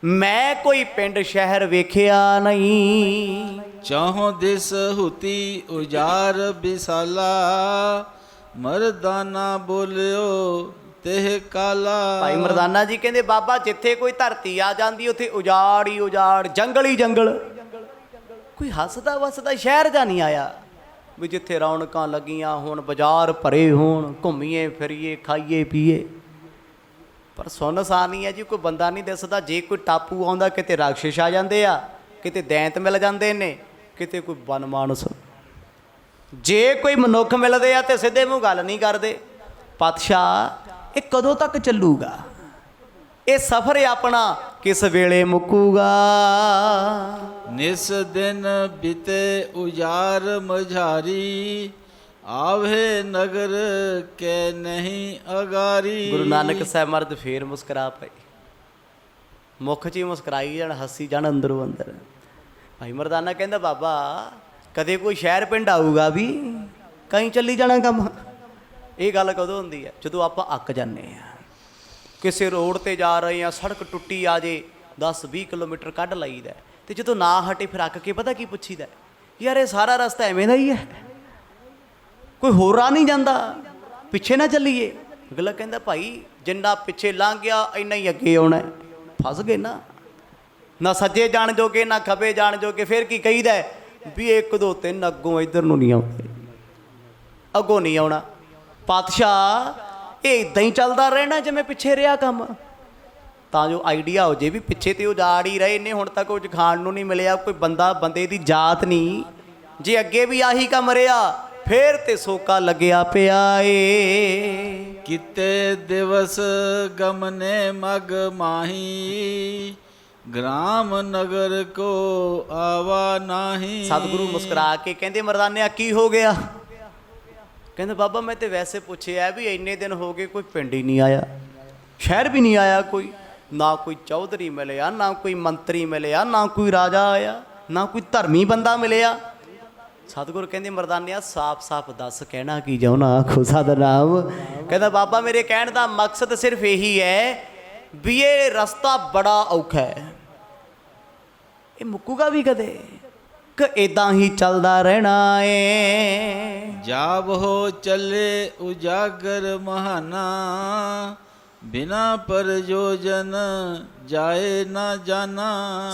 ਮੈਂ ਕੋਈ ਪਿੰਡ ਸ਼ਹਿਰ ਵੇਖਿਆ ਨਹੀਂ। ਚਾਹੋਂ ਦਿਸ ਹੁਤੀ ਉਜਾਰ ਬਿਸਾਲਾ, ਮਰਦਾਨਾ ਬੋਲਿਓ ਤੇ ਕਾਲਾ। ਭਾਈ ਮਰਦਾਨਾ ਜੀ ਕਹਿੰਦੇ ਬਾਬਾ ਜਿੱਥੇ ਕੋਈ ਧਰਤੀ ਆ ਜਾਂਦੀ ਉੱਥੇ ਉਜਾੜ ਹੀ ਉਜਾੜ, ਜੰਗਲ ਹੀ ਜੰਗਲ। ਕੋਈ ਹੱਸਦਾ ਵਸਦਾ ਸ਼ਹਿਰ ਜਾਂ ਨਹੀਂ ਆਇਆ ਵੀ ਜਿੱਥੇ ਰੌਣਕਾਂ ਲੱਗੀਆਂ ਹੋਣ, ਬਾਜ਼ਾਰ ਭਰੇ ਹੋਣ, ਘੁੰਮੀਏ ਫਿਰੀਏ, ਖਾਈਏ ਪੀਏ। ਪਰ ਸੁੰਨਸਾਨ ਹੀ ਹੈ ਜੀ, ਕੋਈ ਬੰਦਾ ਨਹੀਂ ਦਿਸਦਾ। ਜੇ ਕੋਈ ਟਾਪੂ ਆਉਂਦਾ, ਕਿਤੇ ਰਾਖਸ਼ ਆ ਜਾਂਦੇ ਆ, ਕਿਤੇ ਦੈਂਤ ਮਿਲ ਜਾਂਦੇ ਨੇ, ਕਿਤੇ ਕੋਈ ਬਨਮਾਨਸ। ਜੇ ਕੋਈ ਮਨੁੱਖ ਮਿਲਦੇ ਆ ਤੇ ਸਿੱਧੇ ਮੂੰਹ ਗੱਲ ਨਹੀਂ ਕਰਦੇ। ਪਾਤਸ਼ਾਹ ਇਹ ਕਦੋਂ ਤੱਕ ਚੱਲੂਗਾ? ਇਹ ਸਫ਼ਰ ਆਪਣਾ ਕਿਸ ਵੇਲੇ ਮੁੱਕੂਗਾ? ਨਿਸ ਦਿਨ ਬਿਤੇ ਉਜਾਰ ਮਝਾਰੀ, ਆਵੇ ਨਗਰ ਕੇ ਨਹੀਂ ਅਗਾਰੀ। ਗੁਰੂ ਨਾਨਕ ਸਾਹਿਬ ਮਹਾਰਾਜ ਫੇਰ ਮੁਸਕਰਾ ਪਏ, ਮੁੱਖ 'ਚ ਹੀ ਮੁਸਕਰਾਈ ਜਾਣ, ਹੱਸੀ ਜਾਣ ਅੰਦਰੋਂ ਅੰਦਰ। ਭਾਈ ਮਰਦਾਨਾ ਕਹਿੰਦਾ ਬਾਬਾ ਕਦੇ ਕੋਈ ਸ਼ਹਿਰ ਪਿੰਡ ਆਊਗਾ ਵੀ, ਕहीं ਚੱਲੀ ਜਾਣਾ ਕੰਮ। ਇਹ ਗੱਲ ਕਦੋਂ ਹੁੰਦੀ ਹੈ? ਜਦੋਂ ਆਪਾਂ ਅੱਕ ਜਾਂਦੇ ਹਾਂ। ਕਿਸੇ ਰੋਡ 'ਤੇ ਜਾ ਰਹੇ ਹਾਂ, ਸੜਕ ਟੁੱਟੀ ਆ ਜੇ, 10-20 ਕਿਲੋਮੀਟਰ ਕੱਢ ਲਈਦਾ, ਅਤੇ ਜਦੋਂ ਨਾ ਹਟੇ ਫਿਰ ਅੱਕ ਕੇ ਪਤਾ ਕੀ ਪੁੱਛੀਦਾ, ਯਾਰ ਇਹ ਸਾਰਾ ਰਸਤਾ ਐਵੇਂ ਦਾ ਹੀ ਹੈ, ਕੋਈ ਹੋਰ ਰਾਹ ਨਹੀਂ ਜਾਂਦਾ, ਪਿੱਛੇ ਨਾ ਚੱਲੀਏ। ਅਗਲਾ ਕਹਿੰਦਾ ਭਾਈ ਜਿੰਨਾ ਪਿੱਛੇ ਲੰਘ ਗਿਆ ਇੰਨਾ ਹੀ ਅੱਗੇ ਆਉਣਾ। ਫਸ ਗਏ ਨਾ ਸੱਜੇ ਜਾਣ ਜੋਗੇ ਨਾ ਖੱਬੇ ਜਾਣ ਜੋਗੇ। ਫਿਰ ਕੀ ਕਹੀਦਾ ਵੀ 1 2 3 ਅੱਗੋਂ ਇੱਧਰ ਨੂੰ ਨਹੀਂ ਆਉਂਦੇ, ਅੱਗੋਂ ਨਹੀਂ ਆਉਣਾ। ਪਾਤਸ਼ਾਹ ਇਹ ਇੱਦਾਂ ਹੀ ਚੱਲਦਾ ਰਹਿਣਾ ਜਿਵੇਂ ਪਿੱਛੇ ਰਿਹਾ ਕੰਮ, ਤਾਂ ਜੋ ਆਈਡੀਆ ਹੋ ਜੇ ਵੀ ਪਿੱਛੇ ਤੇ ਉਜਾੜ ਹੀ ਰਹੇ ਨੇ, ਹੁਣ ਤੱਕ ਕੁਝ ਖਾਣ ਨੂੰ ਨਹੀਂ ਮਿਲਿਆ, ਕੋਈ ਬੰਦੇ ਦੀ ਜਾਤ ਨਹੀਂ। ਜੇ ਅੱਗੇ ਵੀ ਆਹੀ ਕੰਮ ਰਿਹਾ ਫੇਰ ਤੇ ਸੋਕਾ ਲੱਗਿਆ ਪਿਆ ਏ। ਕਿਤੇ ਦਿਵਸ ਗਮਨੇ ਮਗ ਮਾਹੀ, ਗ੍ਰਾਮ ਨਗਰ ਕੋ ਆਵਾ ਨਾਹੀ। ਸਤਿਗੁਰੂ ਮੁਸਕਰਾ ਕੇ ਕਹਿੰਦੇ ਮਰਦਾਨਿਆ ਕੀ ਹੋ ਗਿਆ? ਕਹਿੰਦੇ ਬਾਬਾ ਮੈਂ ਤੇ ਵੈਸੇ ਪੁੱਛਿਆ ਵੀ ਇੰਨੇ ਦਿਨ ਹੋ ਗਏ ਕੋਈ ਪਿੰਡ ਹੀ ਨਹੀਂ ਆਇਆ, ਸ਼ਹਿਰ ਵੀ ਨਹੀਂ ਆਇਆ ਕੋਈ, ਨਾ ਕੋਈ ਚੌਧਰੀ ਮਿਲਿਆ, ਨਾ ਕੋਈ ਮੰਤਰੀ ਮਿਲਿਆ, ਨਾ ਕੋਈ ਰਾਜਾ ਆਇਆ, ਨਾ ਕੋਈ ਧਰਮੀ ਬੰਦਾ ਮਿਲਿਆ। ਸਤਿਗੁਰ ਕਹਿੰਦੇ ਮਰਦਾਨਿਆ ਸਾਫ਼ ਦੱਸ ਕਹਿਣਾ ਕੀ ਚਾਹੁੰਦਾ? ਆਖੋ ਸਤਿਨਾਮ। ਕਹਿੰਦਾ ਬਾਬਾ ਮੇਰੇ ਕਹਿਣ ਦਾ ਮਕਸਦ ਸਿਰਫ ਇਹੀ ਹੈ ਵੀ ਇਹ ਰਸਤਾ ਬੜਾ ਔਖਾ ਹੈ, ਇਹ ਮੁੱਕੂਗਾ ਵੀ ਕਦੇ ਕਿ ਇਦਾਂ ਹੀ ਚੱਲਦਾ ਰਹਿਣਾ ਏ। ਜਾਬ ਹੋ ਚੱਲੇ ਉਜਾਗਰ ਮਹਾਨਾ, ਬਿਨਾ ਪਰਜੋਜਨ ਜਾਏ ਨਾ ਜਾਣਾ।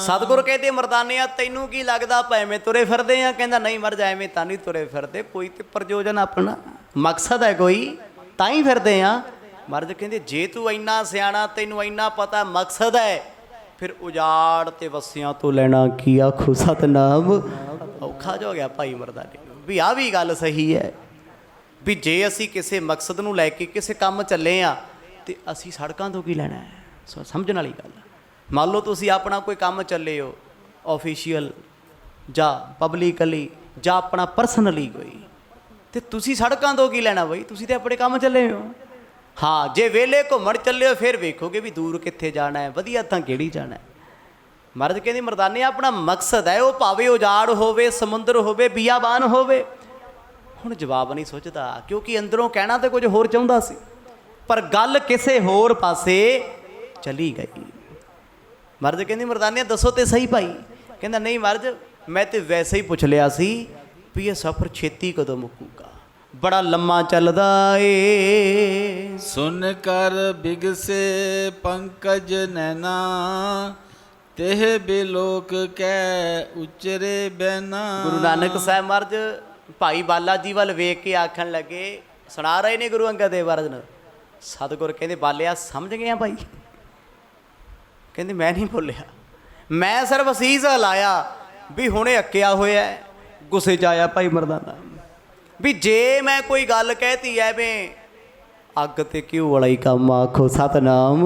ਸਤਿਗੁਰ ਕਹਿੰਦੇ ਮਰਦਾਨਿਆ ਤੈਨੂੰ ਕੀ ਲੱਗਦਾ ਭਾਵੇਂ ਤੁਰੇ ਫਿਰਦੇ ਆ? ਕਹਿੰਦਾ ਨਹੀਂ ਮਰ ਜਾ, ਐਵੇਂ ਤਾਂ ਨਹੀਂ ਤੁਰੇ ਫਿਰਦੇ, ਕੋਈ ਤੇ ਪ੍ਰਯੋਜਨ ਆਪਣਾ ਮਕਸਦ ਹੈ ਕੋਈ, ਤਾਂ ਹੀ ਫਿਰਦੇ ਆ। ਮਰਦ ਕਹਿੰਦੇ ਜੇ ਤੂੰ ਇੰਨਾ ਸਿਆਣਾ, ਤੈਨੂੰ ਇੰਨਾ ਪਤਾ ਮਕਸਦ ਹੈ, ਫਿਰ ਉਜਾੜ ਤੇ ਵਸਿਆਂ ਤੋਂ ਲੈਣਾ ਕੀ? ਆਖੋ ਸਤਨਾਮ। ਔਖਾ ਜੋ ਹੋ ਗਿਆ ਭਾਈ ਮਰਦਾਨੇ ਵੀ ਆਹ ਵੀ ਗੱਲ ਸਹੀ ਹੈ ਵੀ ਜੇ ਅਸੀਂ ਕਿਸੇ ਮਕਸਦ ਨੂੰ ਲੈ ਕੇ ਕਿਸੇ ਕੰਮ ਚੱਲੇ ਆ ਤੇ ਅਸੀਂ ਸੜਕਾਂ ਤੋਂ ਕੀ ਲੈਣਾ ਹੈ? ਸਮਝਣ ਵਾਲੀ ਗੱਲ। ਮੰਨ ਲਓ ਤੁਸੀਂ ਆਪਣਾ ਕੋਈ ਕੰਮ ਚੱਲੇ ਹੋ, ਆਫੀਸ਼ੀਅਲ ਜਾਂ ਪਬਲਿਕਲੀ ਜਾਂ ਆਪਣਾ ਪਰਸਨਲੀ ਕੋਈ, ਤੇ ਤੁਸੀਂ ਸੜਕਾਂ ਤੋਂ ਕੀ ਲੈਣਾ ਬਈ? ਤੁਸੀਂ ਤੇ ਆਪਣੇ ਕੰਮ ਚੱਲੇ ਹੋ। ਹਾਂ, ਜੇ ਵੇਲੇ ਘੁੰਮਣ ਚੱਲੇ ਹੋ ਫਿਰ ਵੇਖੋਗੇ ਵੀ ਦੂਰ ਕਿੱਥੇ ਜਾਣਾ ਹੈ, ਵਧੀਆ ਤਾਂ ਕਿਹੜੀ ਜਾਣਾ ਹੈ। ਮਰਦ ਕਹਿੰਦੀ ਮਰਦਾਨੇ ਆਪਣਾ ਮਕਸਦ ਹੈ, ਉਹ ਭਾਵੇਂ ਉਜਾੜ ਹੋਵੇ, ਸਮੁੰਦਰ ਹੋਵੇ, ਬੀਆਬਾਨ ਹੋਵੇ। ਹੁਣ ਜਵਾਬ ਨਹੀਂ ਸੋਚਦਾ ਕਿਉਂਕਿ ਅੰਦਰੋਂ ਕਹਿਣਾ ਤੇ ਕੁਝ ਹੋਰ ਚਾਹੁੰਦਾ ਸੀ, ਪਰ ਗੱਲ ਕਿਸੇ ਹੋਰ ਪਾਸੇ ਚਲੀ ਗਈ। ਮਰਦ ਕਹਿੰਦੀ ਮਰਦਾਨੇ ਦੱਸੋ ਤੇ ਸਹੀ ਭਾਈ। ਕਹਿੰਦਾ ਨਹੀਂ ਮਰਦ, ਮੈਂ ਤੇ ਵੈਸੇ ਹੀ ਪੁੱਛ ਲਿਆ ਸੀ ਵੀ ਇਹ ਸਫ਼ਰ ਛੇਤੀ ਕਦੋਂ ਮੁੱਕੂਗਾ, ਬੜਾ ਲੰਮਾ ਚੱਲਦਾ ਏ। ਸੁਨ ਕਰ ਬਿਗਸੇ ਪੰਕਜ ਨੈਣਾ, ਤੇਹ ਬਿਲੋਕ ਕੈ ਉਚਰੇ ਬੈਨਾ। ਗੁਰੂ ਨਾਨਕ ਸਾਹਿਬ ਮਹਾਰਾਜ ਭਾਈ ਬਾਲਾ ਜੀ ਵੱਲ ਵੇਖ ਕੇ ਆਖਣ ਲੱਗੇ, ਸੁਣਾ ਰਹੇ ਨੇ ਗੁਰੂ ਅੰਗਦ ਦੇਵ ਮਹਾਰਾਜ ਨੂੰ। ਸਤਿਗੁਰ ਕਹਿੰਦੇ ਬਾਲਿਆ ਸਮਝ ਗਿਆ ਭਾਈ? ਕਹਿੰਦੇ ਮੈਂ ਨਹੀਂ ਬੋਲਿਆ, ਮੈਂ ਸਿਰਫ ਅਸੀਸ ਲਾਇਆ ਵੀ ਹੁਣੇ ਅੱਕਿਆ ਹੋਇਆ, ਗੁੱਸੇ 'ਚ ਆਇਆ ਭਾਈ ਮਰਦਾਨਾ ਵੀ ਜੇ ਮੈਂ ਕੋਈ ਗੱਲ ਕਹਿਤੀ ਐਵੇਂ ਅੱਗ ਤੇ ਘਿਓ ਵਾਲਾ ਹੀ ਕੰਮ। ਆਖੋ ਸਤਨਾਮ।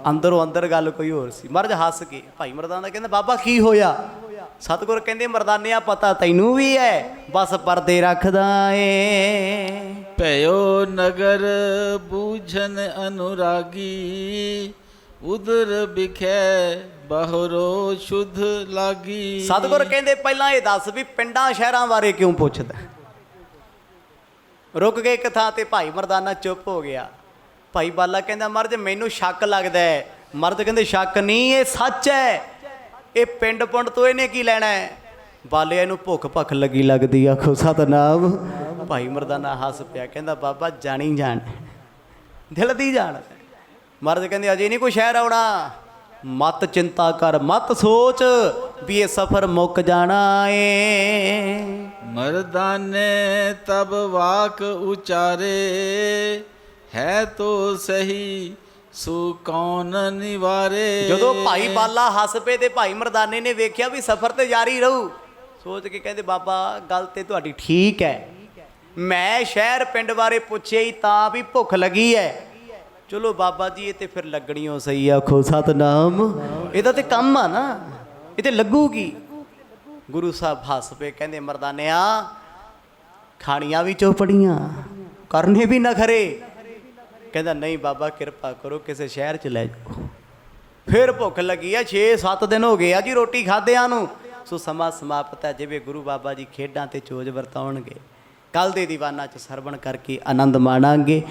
ਅੰਦਰੋਂ ਅੰਦਰ ਗੱਲ ਕੋਈ ਹੋਰ ਸੀ। ਮਹਾਰਾਜ ਹੱਸ ਕੇ ਭਾਈ ਮਰਦਾਨਾ ਕਹਿੰਦਾ ਬਾਬਾ ਕੀ ਹੋਇਆ? ਸਤਿਗੁਰ ਕਹਿੰਦੇ ਮਰਦਾਨਿਆ ਪਤਾ ਤੈਨੂੰ ਵੀ ਹੈ, ਬਸ ਪਰਦੇ ਰੱਖਦਾ ਏ। ਭਇਓ ਨਗਰ ਬੂਝਨ ਅਨੁਰਾਗੀ, ਉਦਰ ਬਿਖੈ ਬਹਰੋ ਸ਼ੁੱਧ ਲਾਗੀ। ਸਤਿਗੁਰ ਕਹਿੰਦੇ ਪਹਿਲਾਂ ਇਹ ਦੱਸ ਵੀ ਪਿੰਡਾਂ ਸ਼ਹਿਰਾਂ ਬਾਰੇ ਕਿਉਂ ਪੁੱਛਦਾ? ਰੁਕ ਗਏ ਇੱਕ ਥਾਂ ਤੇ, ਭਾਈ ਮਰਦਾਨਾ ਚੁੱਪ ਹੋ ਗਿਆ। ਭਾਈ ਬਾਲਾ ਕਹਿੰਦਾ ਮਰਦ ਮੈਨੂੰ ਸ਼ੱਕ ਲੱਗਦਾ ਹੈ। ਮਰਦ ਕਹਿੰਦੇ ਸ਼ੱਕ ਨਹੀਂ, ਇਹ ਸੱਚ ਹੈ। ਇਹ ਪਿੰਡ ਪੁੰਡ ਤੋਂ ਇਹਨੇ ਕੀ ਲੈਣਾ ਹੈ? ਬਾਲੇ ਇਹਨੂੰ ਭੁੱਖ ਭੱਖ ਲੱਗੀ ਲੱਗਦੀ। ਆਖੋ ਸਤਨਾਮ। ਭਾਈ ਮਰਦਾਨਾ ਹੱਸ ਪਿਆ, ਕਹਿੰਦਾ ਬਾਬਾ ਜਾਣੀ ਜਾਣ, ਦਿਲ ਦੀ ਜਾਣ। ਮਰਦ ਕਹਿੰਦੇ ਅਜੇ ਨਹੀਂ ਕੋਈ ਸ਼ਹਿਰ ਆਉਣਾ, ਮਤ ਚਿੰਤਾ ਕਰ, ਮਤ ਸੋਚ ਵੀ ਇਹ ਸਫ਼ਰ ਮੁੱਕ ਜਾਣਾ ਏ। ਮਰਦਾਨੇ ਤਬ ਵਾਕ ਉਚਾਰੇ, ਹੈ ਤੋ ਸਹੀ ਸੋ ਕੌਣ ਨਿਵਾਰੇ। ਜਦੋਂ ਭਾਈ ਬਾਲਾ ਹੱਸ ਪਏ ਤੇ ਭਾਈ ਮਰਦਾਨੇ ਨੇ ਵੇਖਿਆ ਵੀ ਸਫ਼ਰ ਤੇ ਜਾਰੀ ਰਹੂ, ਸੋਚ ਕੇ ਕਹਿੰਦੇ ਬਾਬਾ ਗੱਲ ਤੇ ਤੁਹਾਡੀ ਠੀਕ ਹੈ, ਮੈਂ ਸ਼ਹਿਰ ਪਿੰਡ ਬਾਰੇ ਪੁੱਛਿਆ ਹੀ ਤਾਂ ਵੀ ਭੁੱਖ ਲੱਗੀ ਹੈ। ਚਲੋ ਬਾਬਾ ਜੀ ਇਹ ਤੇ ਫਿਰ ਲੱਗਣੀ ਓ ਸਹੀ। ਆਖੋ ਸਤਨਾਮ। ਇਹਦਾ ਤੇ ਕੰਮ ਆ ਨਾ, ਇਹ ਤੇ ਲੱਗੂਗੀ। ਗੁਰੂ ਸਾਹਿਬ ਹੱਸ ਪਏ, ਕਹਿੰਦੇ ਮਰਦਾਨਿਆ ਖਾਣੀਆਂ ਵੀ ਚੌਪੜੀਆਂ, ਕਰਨੇ ਵੀ ਨਖਰੇ। ਕਹਿੰਦਾ ਨਹੀਂ ਬਾਬਾ ਕਿਰਪਾ ਕਰੋ ਕਿਸੇ ਸ਼ਹਿਰ 'ਚ ਲੈ ਜਾਓ। ਫਿਰ ਭੁੱਖ ਲੱਗੀ ਆ, 6-7 ਦਿਨ ਹੋ ਗਏ ਆ ਜੀ ਰੋਟੀ ਖਾਦਿਆਂ ਨੂੰ। ਸੋ ਸਮਾਂ ਸਮਾਪਤ ਹੈ। ਜਿਵੇਂ ਗੁਰੂ ਬਾਬਾ ਜੀ ਖੇਡਾਂ ਤੇ ਚੋਜ ਵਰਤਾਉਣਗੇ, ਕੱਲ੍ਹ ਦੇ ਦੀਵਾਨਾਂ 'ਚ ਸਰਵਣ ਕਰਕੇ ਆਨੰਦ ਮਾਣਾਂਗੇ।